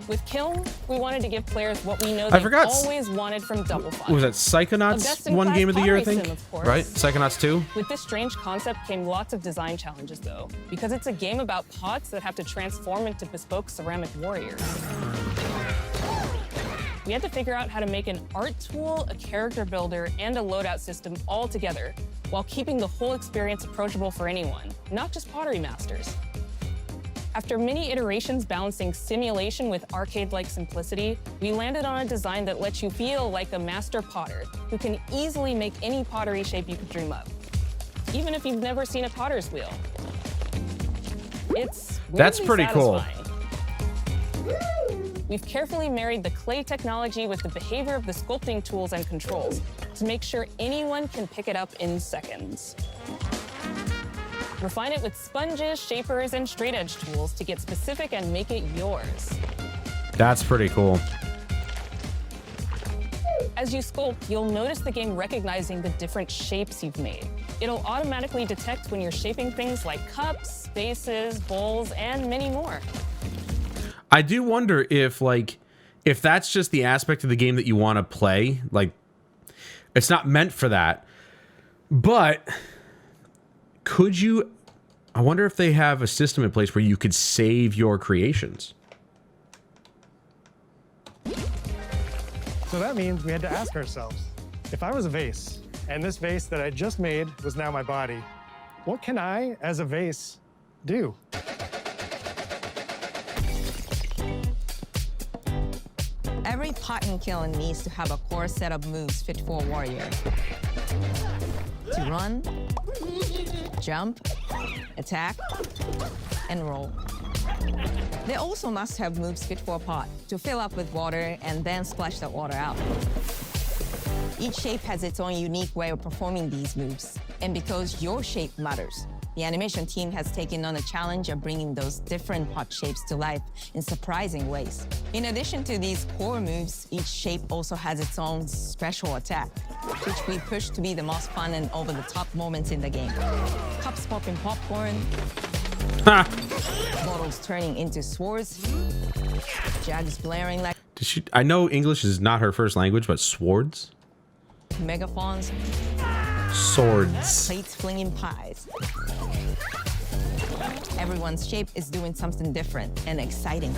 With Kiln, we wanted to give players what we know they've always wanted from Double Fine. Was that Psychonauts one game of the year, I think? Right? Psychonauts 2? With this strange concept came lots of design challenges, though, because it's a game about pots that have to transform into bespoke ceramic warriors. We had to figure out how to make an art tool, a character builder, and a loadout system all together, while keeping the whole experience approachable for anyone, not just pottery masters. After many iterations balancing simulation with arcade-like simplicity, we landed on a design that lets you feel like a master potter who can easily make any pottery shape you could dream up. even if you've never seen a potter's wheel. It's That's weirdly pretty cool. satisfying. We've carefully married the clay technology with the behavior of the sculpting tools and controls to make sure anyone can pick it up in seconds. Refine it with sponges, shapers, and straight edge tools to get specific and make it yours. That's pretty cool. As you sculpt, you'll notice the game recognizing the different shapes you've made. It'll automatically detect when you're shaping things like cups, vases, bowls, and many more. I do wonder if that's just the aspect of the game that you want to play. Like, it's not meant for that. But could you... I wonder if they have a system in place where you could save your creations. So that means we had to ask ourselves, if I was a vase, and this vase that I just made was now my body, what can I, as a vase, do? Every pot and kiln needs to have a core set of moves fit for a warrior. To run, jump, attack, and roll. They also must have moves fit for a pot to fill up with water and then splash the water out. Each shape has its own unique way of performing these moves. And because your shape matters, the animation team has taken on a challenge of bringing those different pot shapes to life in surprising ways. In addition to these core moves, each shape also has its own special attack, which we push to be the most fun and over-the-top moments in the game. Cups popping popcorn, bottles turning into swords, jugs blaring like I know English is not her first language, but swords? megaphones, Swords. plates flinging pies. Everyone's shape is doing something different and exciting.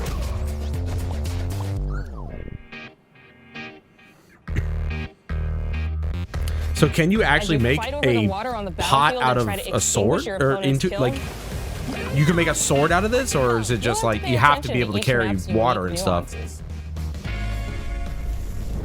So can you actually make fight over the a water on the pot battlefield out and of try to a extinguish sword? your Or opponent's into, kiln? like, you can make a sword out of this? Or is it just like, you have to be able to carry water and stuff?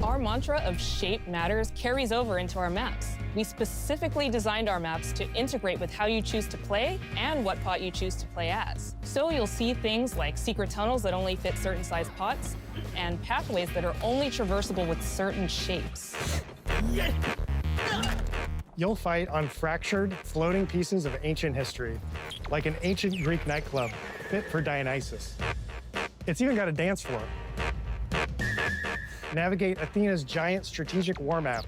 Our mantra of shape matters carries over into our maps. We specifically designed our maps to integrate with how you choose to play and what pot you choose to play as. So you'll see things like secret tunnels that only fit certain size pots and pathways that are only traversable with certain shapes. You'll fight on fractured, floating pieces of ancient history, like an ancient Greek nightclub fit for Dionysus. It's even got a dance floor. Navigate Athena's giant strategic war map,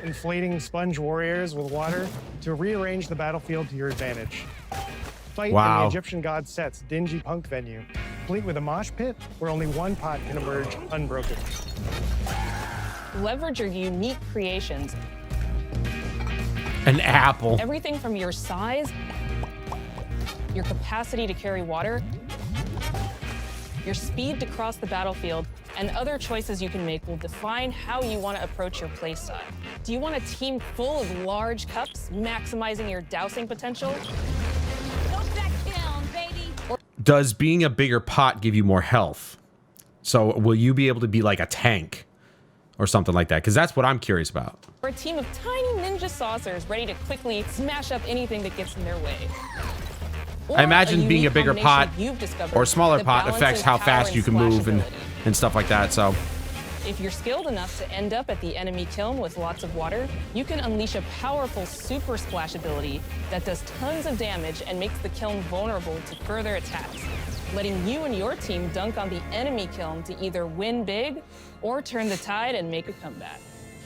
inflating sponge warriors with water to rearrange the battlefield to your advantage. Fight in the Egyptian god Set's dingy punk venue, complete with a mosh pit where only one pot can emerge unbroken. Leverage your unique creations. An apple. Everything from your size, your capacity to carry water, your speed to cross the battlefield, and other choices you can make will define how you want to approach your playstyle. Do you want a team full of large cups, maximizing your dousing potential? Go back down, baby. Does being a bigger pot give you more health? So will you be able to be like a tank or something like that? Because that's what I'm curious about. Or a team of tiny ninja saucers ready to quickly smash up anything that gets in their way. I imagine being a bigger pot you've discovered or a smaller that pot affects balances how power fast and you can move and splashability. stuff like that. So If you're skilled enough to end up at the enemy kiln with lots of water, you can unleash a powerful super splash ability that does tons of damage and makes the kiln vulnerable to further attacks, letting you and your team dunk on the enemy kiln to either win big or turn the tide and make a comeback.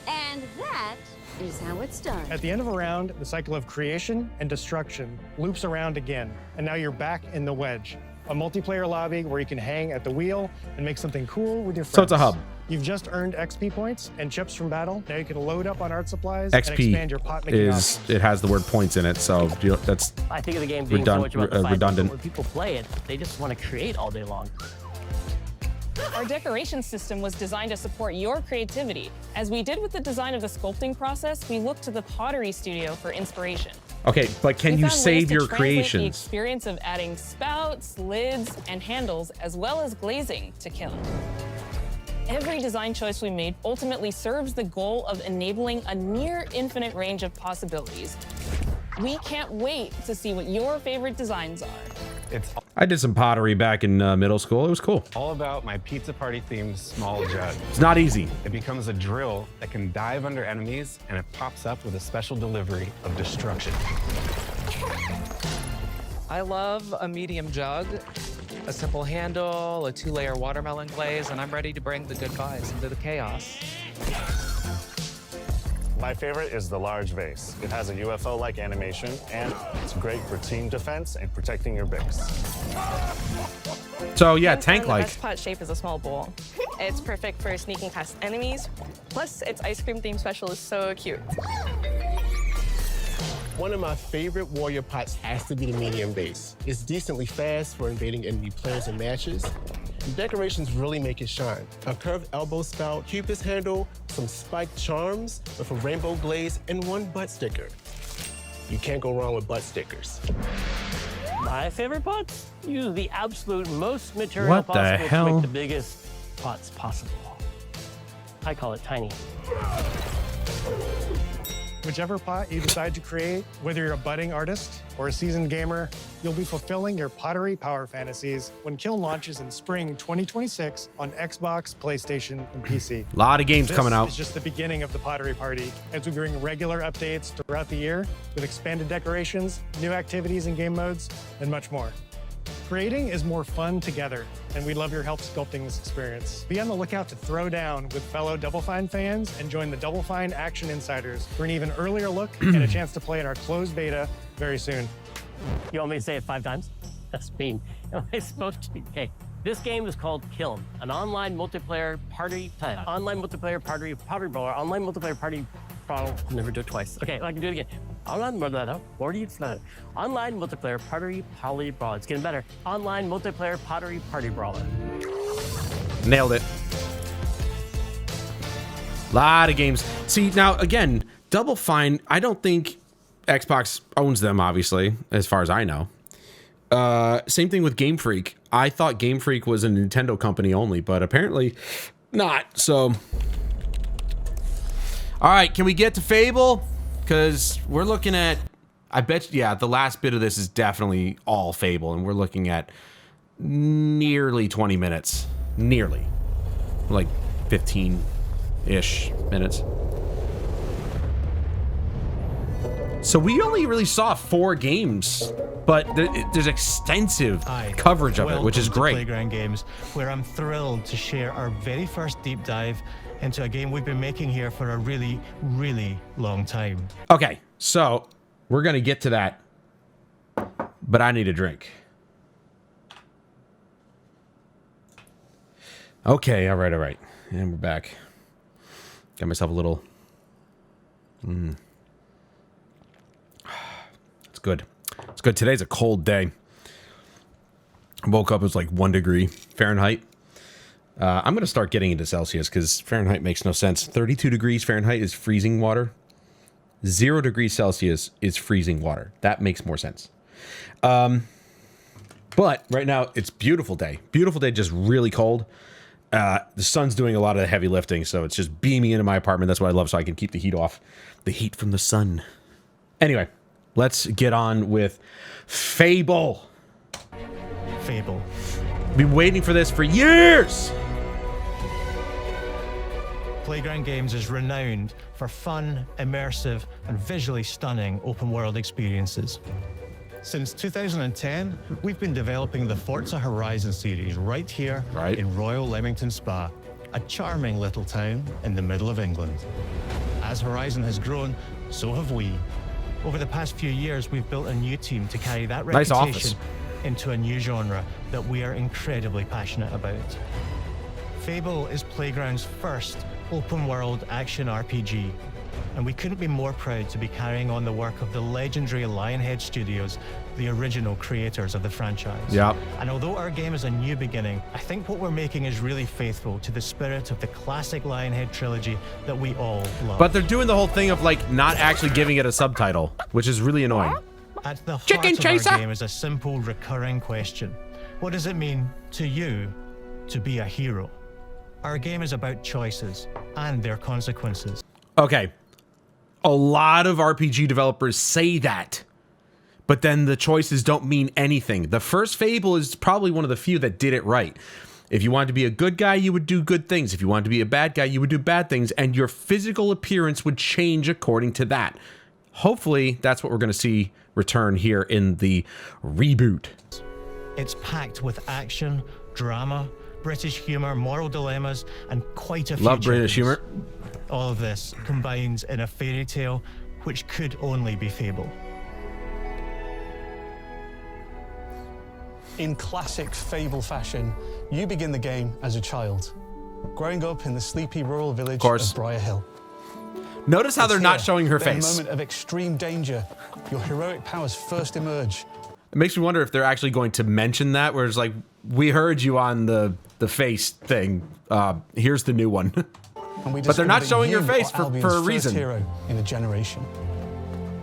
And that is how it's done. At the end of a round, the cycle of creation and destruction loops around again, and now you're back in the wedge, a multiplayer lobby where you can hang at the wheel and make something cool with your friends. So it's a hub. You've just earned XP points and chips from battle. Now you can load up on art supplies and expand your pot XP making is, it has the word points in it, so that's I think of the game being so much about the fight, but redundant. when people play it, they just want to create all day long. Our decoration system was designed to support your creativity. As we did with the design of the sculpting process, we looked to the Pottery Studio for inspiration. Okay, but can We you found ways save to your translate creations? The experience of adding spouts, lids, and handles, as well as glazing to kiln. Every design choice we made ultimately serves the goal of enabling a near infinite range of possibilities. We can't wait to see what your favorite designs are. I did some pottery back in middle school. It was cool. All about my pizza party themed small jug. It's not easy. It becomes a drill that can dive under enemies, and it pops up with a special delivery of destruction. I love a medium jug, a simple handle, a 2-layer watermelon glaze, and I'm ready to bring the good vibes into the chaos. My favorite is the large vase. It has a UFO-like animation, and it's great for team defense and protecting your Bix. So yeah, The tank-like. best pot shape is a small bowl. It's perfect for sneaking past enemies. Plus, its ice cream theme special is so cute. One of my favorite warrior pots has to be the medium base. It's decently fast for invading enemy players and matches. The decorations really make it shine. A curved elbow spout, cupid's handle, some spiked charms with a rainbow glaze, and one butt sticker. You can't go wrong with butt stickers. My favorite pots use the absolute most material What the possible to hell? make the biggest pots possible. I call it tiny. Whichever pot you decide to create, whether you're a budding artist or a seasoned gamer, you'll be fulfilling your pottery power fantasies when Kiln launches in spring 2026 on Xbox, PlayStation, and PC. A lot of games coming out. This is just the beginning of the pottery party as we bring regular updates throughout the year with expanded decorations, new activities and game modes, and much more. Creating is more fun together, and we love your help sculpting this experience. Be on the lookout to throw down with fellow Double Fine fans and join the Double Fine Action Insiders for an even earlier look and a chance to play in our closed beta very soon. You want me to say it 5 times? That's mean. Am I supposed to? Okay. This game is called Kiln, an online multiplayer party brawler, online multiplayer party brawler. I'll never do it twice. Okay, I can do it again. Online multiplayer party brawler. It's getting better. Online multiplayer party brawler. Nailed it. Lot of games. See, now again, Double Fine, I don't think Xbox owns them, obviously, as far as I know. Same thing with Game Freak. I thought Game Freak was a Nintendo company only, but apparently not. So, all right, can we get to Fable? Because we're looking at, I bet, yeah, the last bit of this is definitely all Fable, and we're looking at nearly 20 minutes. Nearly. Like 15-ish minutes. So we only really saw 4 games, but there's extensive coverage of it, which is great. Playground Games, where I'm thrilled to share our very first deep dive into a game we've been making here for a really, really long time. Okay, so we're gonna get to that, but I need a drink. Okay, all right. And we're back. Got myself a little... It's good. It's good. Today's a cold day. I woke up, it was like 1 degree Fahrenheit. I'm going to start getting into Celsius because Fahrenheit makes no sense. 32 degrees Fahrenheit is freezing water. 0 degrees Celsius is freezing water. That makes more sense. But right now, it's beautiful day. Beautiful day, just really cold. The sun's doing a lot of the heavy lifting, so it's just beaming into my apartment. That's what I love, so I can keep the heat off. The heat from the sun. Anyway, let's get on with Fable. Fable. Been waiting for this for years! Playground Games is renowned for fun, immersive, and visually stunning open-world experiences. Since 2010, we've been developing the Forza Horizon series right here in Royal Leamington Spa, a charming little town in the middle of England. As Horizon has grown, so have we. Over the past few years, we've built a new team to carry that Nice reputation office. into a new genre that we are incredibly passionate about. Fable is Playground's first open-world action RPG, and we couldn't be more proud to be carrying on the work of the legendary Lionhead Studios, the original creators of the franchise. Yep. And although our game is a new beginning, I think what we're making is really faithful to the spirit of the classic Lionhead trilogy that we all love. But they're doing the whole thing of like not actually giving it a subtitle, which is really annoying. At the heart Chicken of chaser! our game is a simple recurring question. What does it mean to you to be a hero? Our game is about choices and their consequences. Okay. A lot of RPG developers say that, but then the choices don't mean anything. The first Fable is probably one of the few that did it right. If you wanted to be a good guy, you would do good things. If you wanted to be a bad guy, you would do bad things, and your physical appearance would change according to that. Hopefully, that's what we're going to see return here in the reboot. It's packed with action, drama, British humor, moral dilemmas, and quite a few Love British humor. All of this combines in a fairy tale which could only be Fable. In classic Fable fashion, you begin the game as a child, growing up in the sleepy rural village of Briar Hill. Notice how It's they're not here, showing her that in a face. moment of extreme danger, your heroic powers first emerge. It makes me wonder if they're actually going to mention that, where it's like, we heard you on the face thing. Here's the new one. And we But they're not discover showing that her you face are for Albion's a first reason. hero in a generation.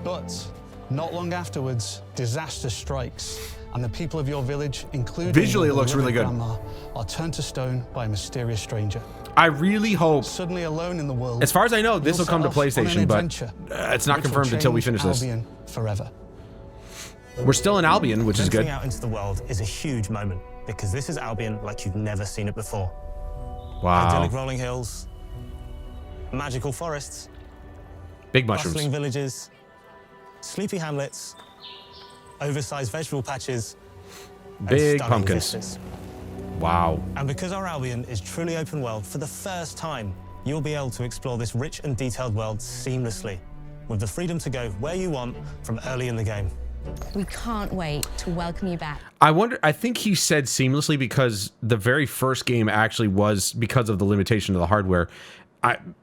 But not long afterwards, disaster strikes, and the people of your village, including Visually, it your looks really beloved good. grandma, are turned to stone by a mysterious stranger. I really hope, Suddenly alone in the world, as far as I know, this you'll will come to set off on an PlayStation, but adventure it's not which will confirmed until we change finish this. Albion forever. We're still in Albion, which is Venturing good. out into the world is a huge moment because this is Albion like you've never seen it before. Idyllic Wow. rolling hills, magical forests, Big bustling mushrooms. villages, sleepy hamlets, oversized vegetable patches, and Big stunning pumpkins. vistas. Wow. And because our Albion is truly open world, for the first time, you'll be able to explore this rich and detailed world seamlessly, with the freedom to go where you want from early in the game. We can't wait to welcome you back. I wonder, I think he said seamlessly because the very first game actually was, because of the limitation of the hardware,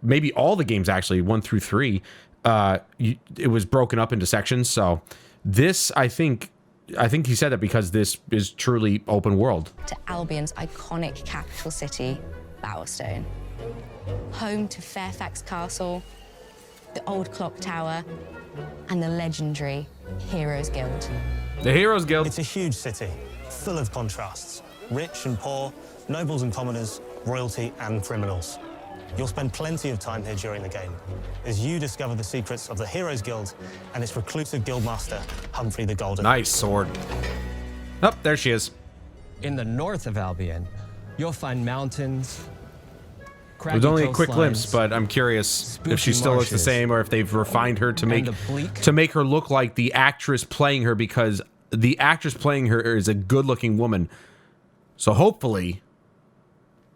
maybe all the games actually, 1 through 3, it was broken up into sections. So this, I think he said that because this is truly open world. To Albion's iconic capital city, Bowerstone. Home to Fairfax Castle, the Old Clock Tower, and the legendary Heroes Guild. The Heroes Guild. It's a huge city, full of contrasts. Rich and poor, nobles and commoners, royalty and criminals. You'll spend plenty of time here during the game as you discover the secrets of the Heroes Guild and its reclusive guildmaster, Humphrey the Golden. Nice sword. Oh, there she is. In the north of Albion, you'll find mountains. It was only a quick coastlines, glimpse, but I'm curious if she spooky still looks the marshes, same or if they've refined her to and the make her look like the actress playing her, because the actress playing her is a good-looking woman. So hopefully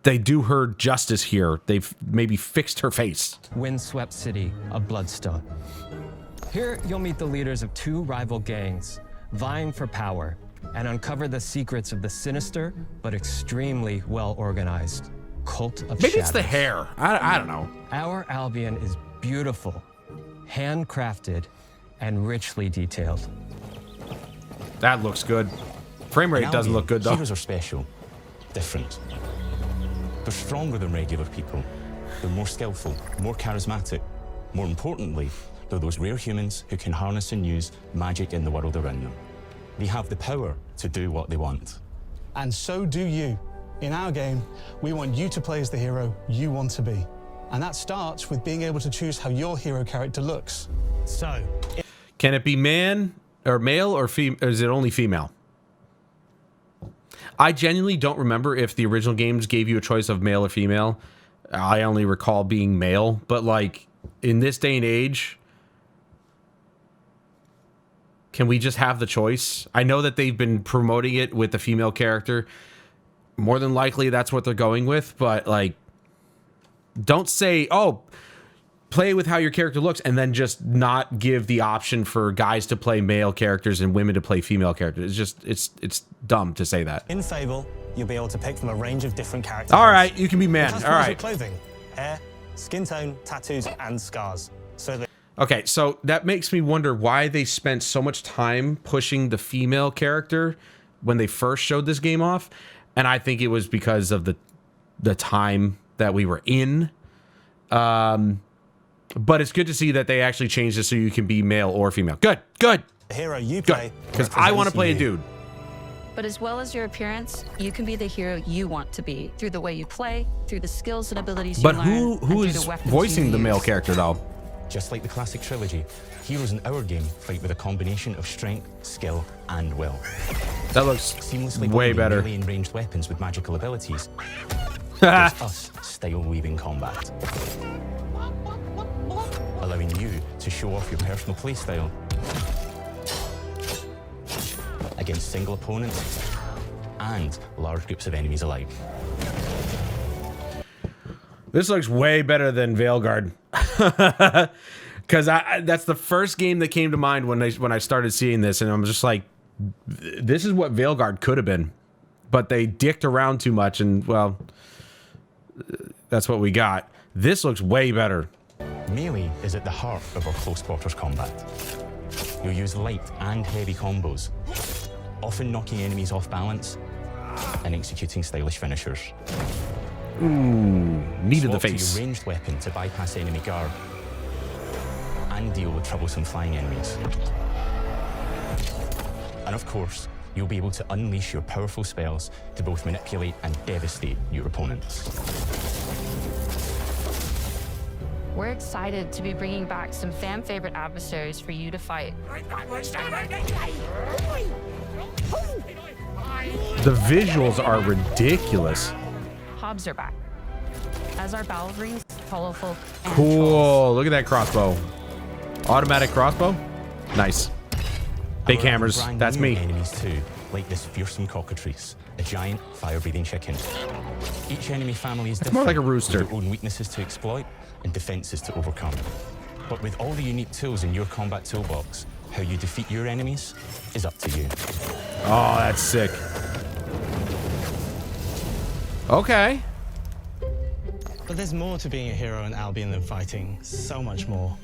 they do her justice here. They've maybe fixed her face. windswept city of Bloodstone. Here, you'll meet the leaders of 2 rival gangs vying for power and uncover the secrets of the sinister but extremely well-organized Cult of Maybe it's the Shadows. hair. I don't know. Our Albion is beautiful, handcrafted, and richly detailed. That looks good. Frame rate doesn't look good though. Heroes are special, different. They're stronger than regular people. They're more skillful, more charismatic. More importantly, they're those rare humans who can harness and use magic in the world around them. They have the power to do what they want. And so do you. In our game, we want you to play as the hero you want to be. And that starts with being able to choose how your hero character looks. So, Can it be male or female? Or is it only female? I genuinely don't remember if the original games gave you a choice of male or female. I only recall being male, but like in this day and age, can we just have the choice? I know that they've been promoting it with the female character. More than likely that's what they're going with, but like, don't say, oh, play with how your character looks and then just not give the option for guys to play male characters and women to play female characters. It's just, it's dumb to say that. In Fable, you'll be able to pick from a range of different characters. All right, you can be man. All All right. clothing, hair, skin tone, tattoos, and scars. So that Okay, so that makes me wonder why they spent so much time pushing the female character when they first showed this game off. And I think it was because of the time that we were in. But it's good to see that they actually changed it so you can be male or female. Good, good. the hero you play Because I want to play a represents you. dude. But as well as your appearance, you can be the hero you want to be through the way you play, through the skills and abilities you But learn, who and through is the weapons voicing you the male use. character though? Just like the classic trilogy, heroes in our game fight with a combination of strength, skill, and will. That looks seamlessly way better. melee and ranged weapons with magical abilities. It's us style weaving combat, allowing you to show off your personal playstyle against single opponents and large groups of enemies alike. This looks way better than Veilguard. Because that's the first game that came to mind when I started seeing this, and I'm just like, this is what Veilguard could have been. But they dicked around too much, and, well, that's what we got. This looks way better. Melee is at the heart of our close quarters combat. You'll use light and heavy combos, often knocking enemies off balance and executing stylish finishers. Ooh, knee to the Swap face. your ranged weapon to bypass enemy guard and deal with troublesome flying enemies. And of course, you'll be able to unleash your powerful spells to both manipulate and devastate your opponents. We're excited to be bringing back some fan favorite adversaries for you to fight. The visuals are ridiculous. Hobbs are back. As are Balverines, Hollowfolk, and Cool. Look at that crossbow. Automatic crossbow. Nice. Big Our hammers. brand That's new me. Enemies too, like this fearsome cockatrice, a giant fire-breathing chicken. Each enemy family is It's more like a rooster. with their own weaknesses to exploit and defenses to overcome. But with all the unique tools in your combat toolbox, how you defeat your enemies is up to you. Oh, that's sick. Okay. But there's more to being a hero in Albion than fighting, so much more.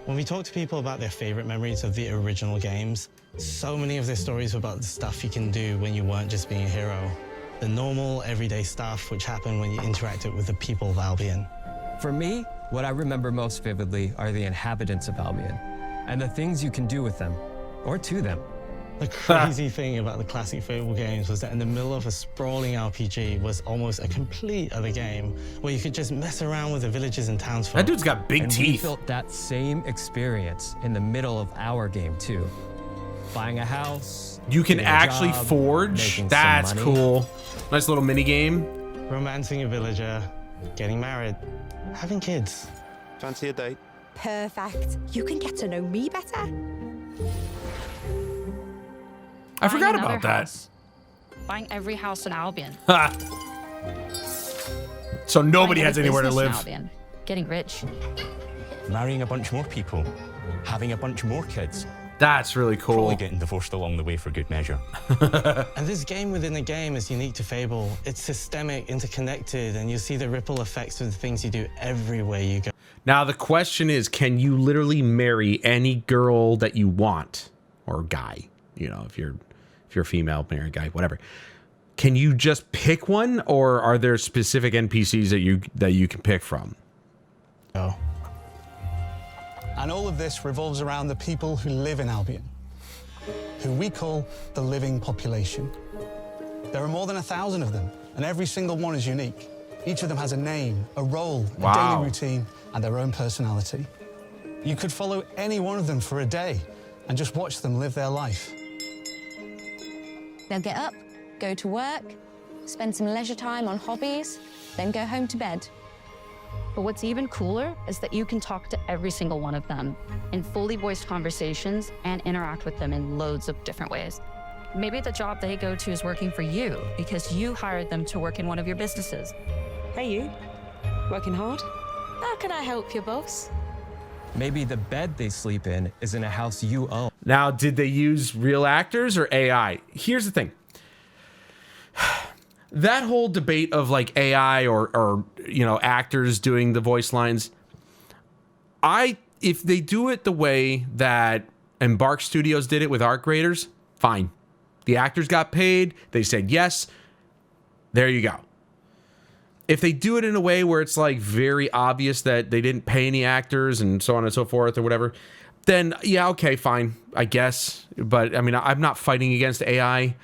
When we talk to people about their favorite memories of the original games, so many of their stories were about the stuff you can do when you weren't just being a hero. The normal, everyday stuff which happened when you interacted with the people of Albion. For me, what I remember most vividly are the inhabitants of Albion and the things you can do with them or to them. The crazy thing about the classic Fable games was that in the middle of a sprawling RPG was almost a complete other game where you could just mess around with the villages and townsfolk. That dude's got big And we teeth. felt that same experience in the middle of our game too. Buying a house. You can getting a actually job, forge. making some That's money. cool. Nice little mini game. Romancing a villager, getting married, having kids. Fancy a date? Perfect. You can get to know me better. I forgot Buying about another that. house. Buying every house in Albion. Ha. So nobody Buying has every anywhere to business in live. Albion. Getting rich. Marrying a bunch more people, having a bunch more kids. That's really cool. Probably getting divorced along the way for good measure. And this game within a game is unique to Fable. It's systemic, interconnected, and you see the ripple effects of the things you do everywhere you go. Now the question is, can you literally marry any girl that you want, or guy? You know, if you're female, marry a guy, whatever. Can you just pick one, or are there specific NPCs that you can pick from? Oh. And all of this revolves around the people who live in Albion, who we call the living population. There are more than 1,000 of them, and every single one is unique. Each of them has a name, a role, a Wow. daily routine, and their own personality. You could follow any one of them for a day and just watch them live their life. They'll get up, go to work, spend some leisure time on hobbies, then go home to bed. But what's even cooler is that you can talk to every single one of them in fully voiced conversations and interact with them in loads of different ways. Maybe the job they go to is working for you because you hired them to work in one of your businesses. Hey you, working hard? How can I help you, boss? Maybe the bed they sleep in is in a house you own. Now, did they use real actors or AI? Here's the thing. That whole debate of like AI or you know, actors doing the voice lines, if they do it the way that Embark Studios did it with Arc Raiders, fine. The actors got paid, they said yes, there you go. If they do it in a way where it's like very obvious that they didn't pay any actors and so on and so forth or whatever, then yeah, okay, fine, I guess. But I mean, I'm not fighting against AI.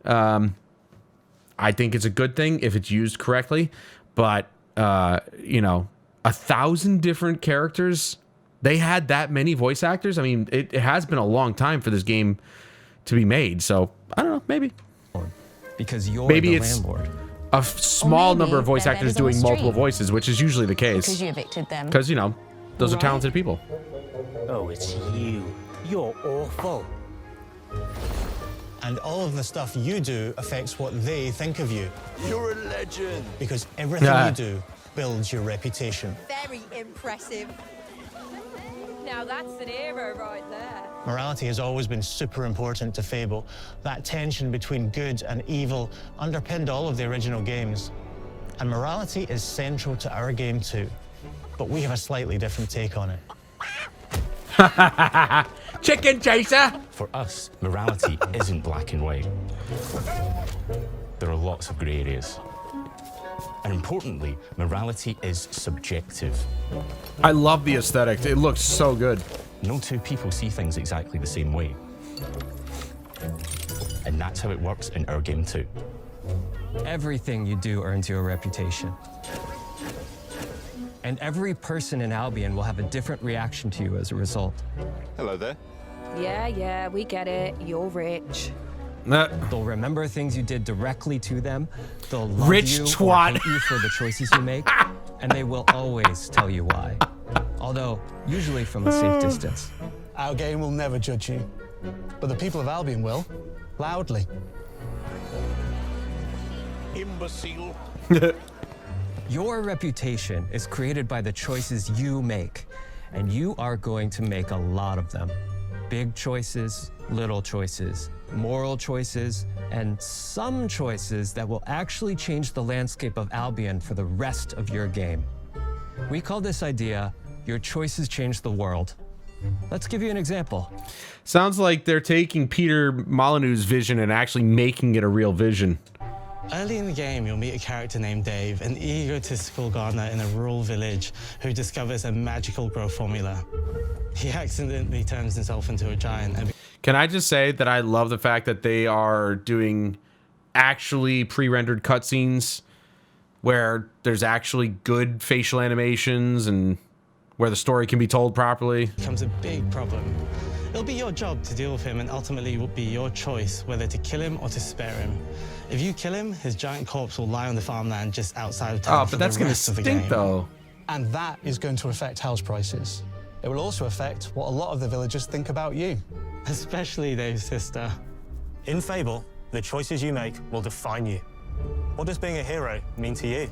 I think it's a good thing if it's used correctly, but you know, 1,000 different characters. They had that many voice actors. I mean, it has been a long time for this game to be made. So I don't know, maybe because you're maybe the it's landlord. a small maybe number of voice they're actors vendors on the doing multiple street. voices, which is usually the case. Because you evicted them. Because, you know, those are Right. talented people. Oh, it's you. You're awful. And all of the stuff you do affects what they think of you. You're a legend. Because everything Ah. you do builds your reputation. Very impressive. Now that's an hero right there. Morality has always been super important to Fable. That tension between good and evil underpinned all of the original games. And morality is central to our game too. But we have a slightly different take on it. Chicken chaser! For us, morality isn't black and white. There are lots of grey areas. And importantly, morality is subjective. I love the aesthetic. It looks so good. No two people see things exactly the same way. And that's how it works in our game too. Everything you do earns you a reputation. And every person in Albion will have a different reaction to you as a result. Hello there. Yeah, we get it. You're rich. They'll remember things you did directly to them. They'll love Rich you twat. or hate you for the choices you make, and they will always tell you why. Although, usually from a safe distance. Our game will never judge you, but the people of Albion will, loudly. Imbecile. Your reputation is created by the choices you make, and you are going to make a lot of them. Big choices, little choices, moral choices, and some choices that will actually change the landscape of Albion for the rest of your game. We call this idea, your choices change the world. Let's give you an example. Sounds like they're taking Peter Molyneux's vision and actually making it a real vision. Early in the game, you'll meet a character named Dave, an egotistical gardener in a rural village who discovers a magical growth formula. He accidentally turns himself into a giant and Can I just say that I love the fact that they are doing actually pre-rendered cutscenes where there's actually good facial animations and where the story can be told properly. becomes a big problem. It'll be your job to deal with him, and ultimately it will be your choice whether to kill him or to spare him. If you kill him, his giant corpse will lie on the farmland just outside of town. Oh, but that's going to stink though. And that is going to affect house prices. It will also affect what a lot of the villagers think about you. Especially Dave's sister. In Fable, the choices you make will define you. What does being a hero mean to you?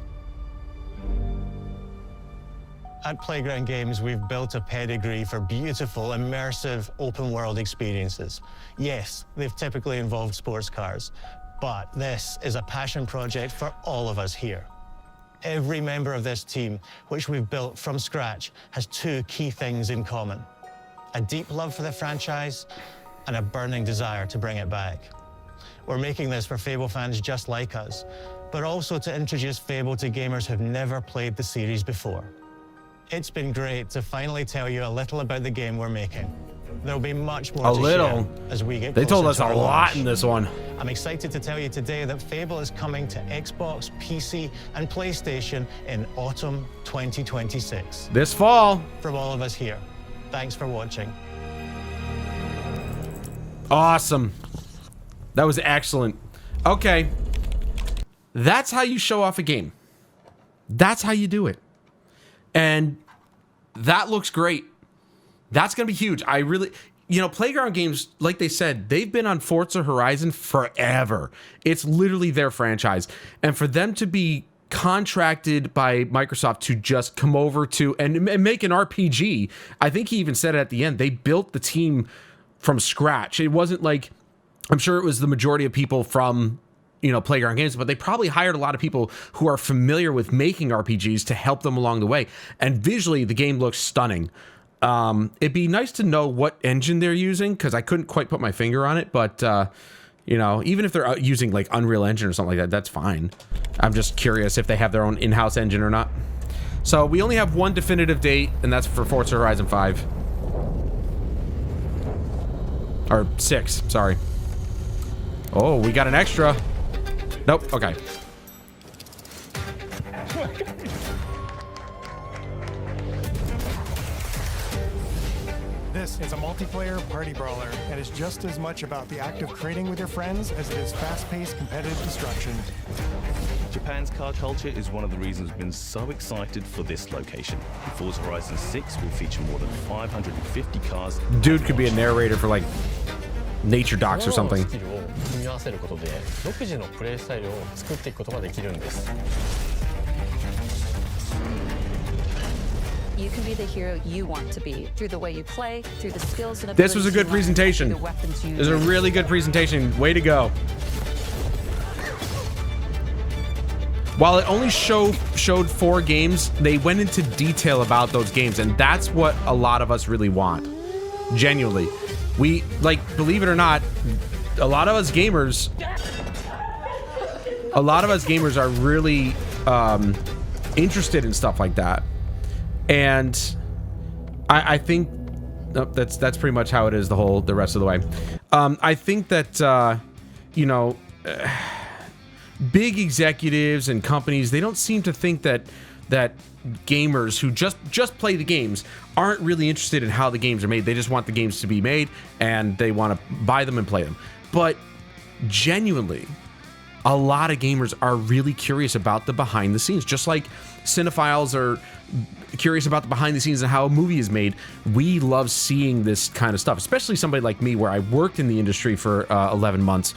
At Playground Games, we've built a pedigree for beautiful, immersive, open-world experiences. Yes, they've typically involved sports cars, but this is a passion project for all of us here. Every member of this team, which we've built from scratch, has two key things in common: a deep love for the franchise and a burning desire to bring it back. We're making this for Fable fans just like us, but also to introduce Fable to gamers who've never played the series before. It's been great to finally tell you a little about the game we're making. There'll be much more A to little. share as we get They told closer us to a our lot launch. in this one. I'm excited to tell you today that Fable is coming to Xbox, PC, and PlayStation in autumn 2026. This fall. From all of us here, thanks for watching. Awesome. That was excellent. Okay. That's how you show off a game. That's how you do it. And that looks great. That's going to be huge. I really, you know, Playground Games, like they said, they've been on Forza Horizon forever. It's literally their franchise. And for them to be contracted by Microsoft to just come over to and make an RPG, I think he even said it at the end, they built the team from scratch. It wasn't like, I'm sure it was the majority of people from, you know, Playground Games, but they probably hired a lot of people who are familiar with making RPGs to help them along the way. And visually, the game looks stunning. It'd be nice to know what engine they're using, because I couldn't quite put my finger on it, but you know, even if they're using like Unreal Engine or something like that, that's fine. I'm just curious if they have their own in-house engine or not. So we only have one definitive date, and that's for Forza Horizon 5. Or 6, sorry. Oh, we got an extra. Nope. Okay. This is a multiplayer party brawler and is just as much about the act of creating with your friends as it is fast-paced competitive destruction. Japan's car culture is one of the reasons we've been so excited for this location. Forza Horizon 6 will feature more than 550 cars. Dude could be a narrator for like nature docs or something. You can be the hero you want to be through the way you play, through the skills and This was a abilities good you learn, presentation. through the weapons you It was a use. really good presentation. Way to go. While it only showed 4 games, they went into detail about those games, and that's what a lot of us really want. Genuinely. We, like, believe it or not, a lot of us gamers are really interested in stuff like that. And I think that's pretty much how it is the rest of the way. I think that you know, big executives and companies, they don't seem to think that gamers who just play the games aren't really interested in how the games are made. They just want the games to be made and they want to buy them and play them. But genuinely, a lot of gamers are really curious about the behind the scenes, just like cinephiles are curious about the behind the scenes and how a movie is made. We love seeing this kind of stuff, especially somebody like me where I worked in the industry for 11 months.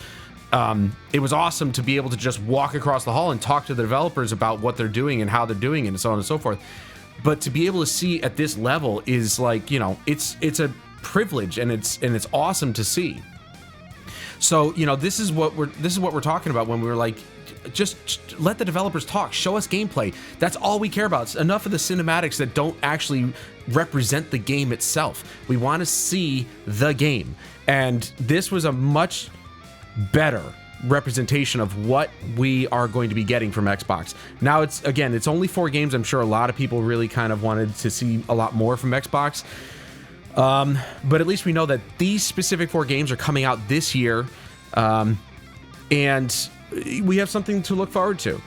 It was awesome to be able to just walk across the hall and talk to the developers about what they're doing and how they're doing it and so on and so forth. But to be able to see at this level is like, you know, it's a privilege, and it's awesome to see. So, you know, this is what we're talking about when we were like, just let the developers talk, show us gameplay. That's all we care about. It's enough of the cinematics that don't actually represent the game itself. We want to see the game, and this was a much better representation of what we are going to be getting from Xbox. Now it's only 4 games. I'm sure a lot of people really kind of wanted to see a lot more from Xbox. But at least we know that these specific 4 games are coming out this year, and we have something to look forward to.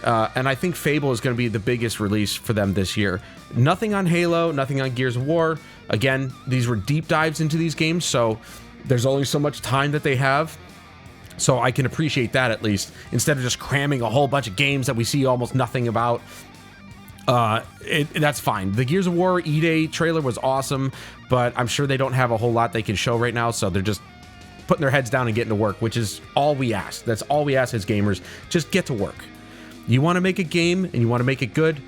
And I think Fable is going to be the biggest release for them this year. Nothing on Halo, nothing on Gears of War. Again, these were deep dives into these games, so there's only so much time that they have. So I can appreciate that, at least, instead of just cramming a whole bunch of games that we see almost nothing about. That's fine. The Gears of War E-Day trailer was awesome, but I'm sure they don't have a whole lot they can show right now, so they're just putting their heads down and getting to work, which is all we ask. That's all we ask as gamers. Just get to work. You want to make a game and you want to make it good,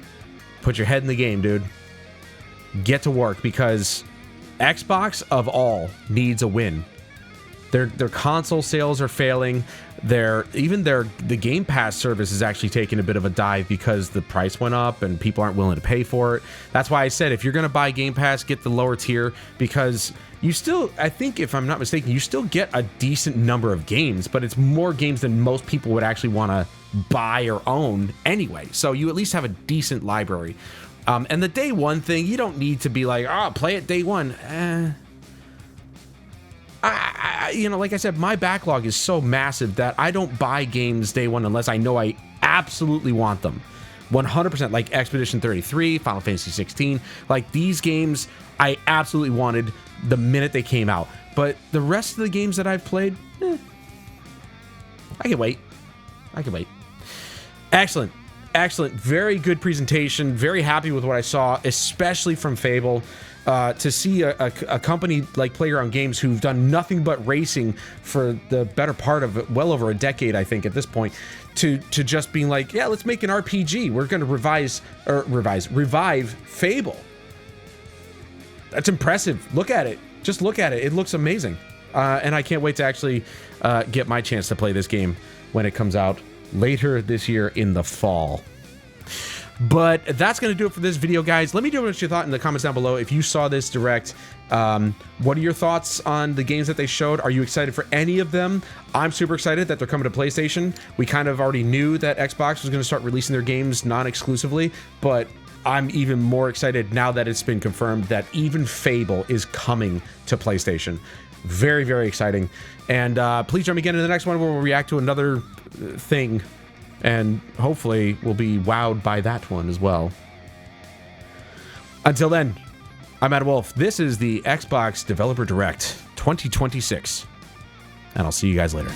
put your head in the game, dude. Get to work, because Xbox, of all, needs a win. Their console sales are failing. The Game Pass service is actually taking a bit of a dive because the price went up and people aren't willing to pay for it. That's why I said, if you're going to buy Game Pass, get the lower tier, because you still, I think if I'm not mistaken, you still get a decent number of games, but it's more games than most people would actually want to buy or own anyway. So you at least have a decent library. And the day one thing, you don't need to be like, play it day one. You know, like I said, my backlog is so massive that I don't buy games day one unless I know I absolutely want them. 100%, like Expedition 33, Final Fantasy 16. Like, these games I absolutely wanted the minute they came out. But the rest of the games that I've played, I can wait. Excellent. Very good presentation. Very happy with what I saw, especially from Fable. To see a company like PlayGround Games, who've done nothing but racing for the better part of well over a decade, I think, at this point, to just being like, yeah, let's make an RPG. We're going to revive Fable. That's impressive. Look at it. Just look at it. It looks amazing. And I can't wait to actually get my chance to play this game when it comes out later this year in the fall. But that's going to do it for this video, guys. Let me know what you thought in the comments down below. If you saw this direct, what are your thoughts on the games that they showed? Are you excited for any of them? I'm super excited that they're coming to PlayStation. We kind of already knew that Xbox was going to start releasing their games non-exclusively, but I'm even more excited now that it's been confirmed that even Fable is coming to PlayStation. Very, very exciting. And please join me again in the next one where we'll react to another thing. And hopefully we'll be wowed by that one as well. Until then, I'm Adam Wolf. This is the Xbox Developer Direct 2026. And I'll see you guys later.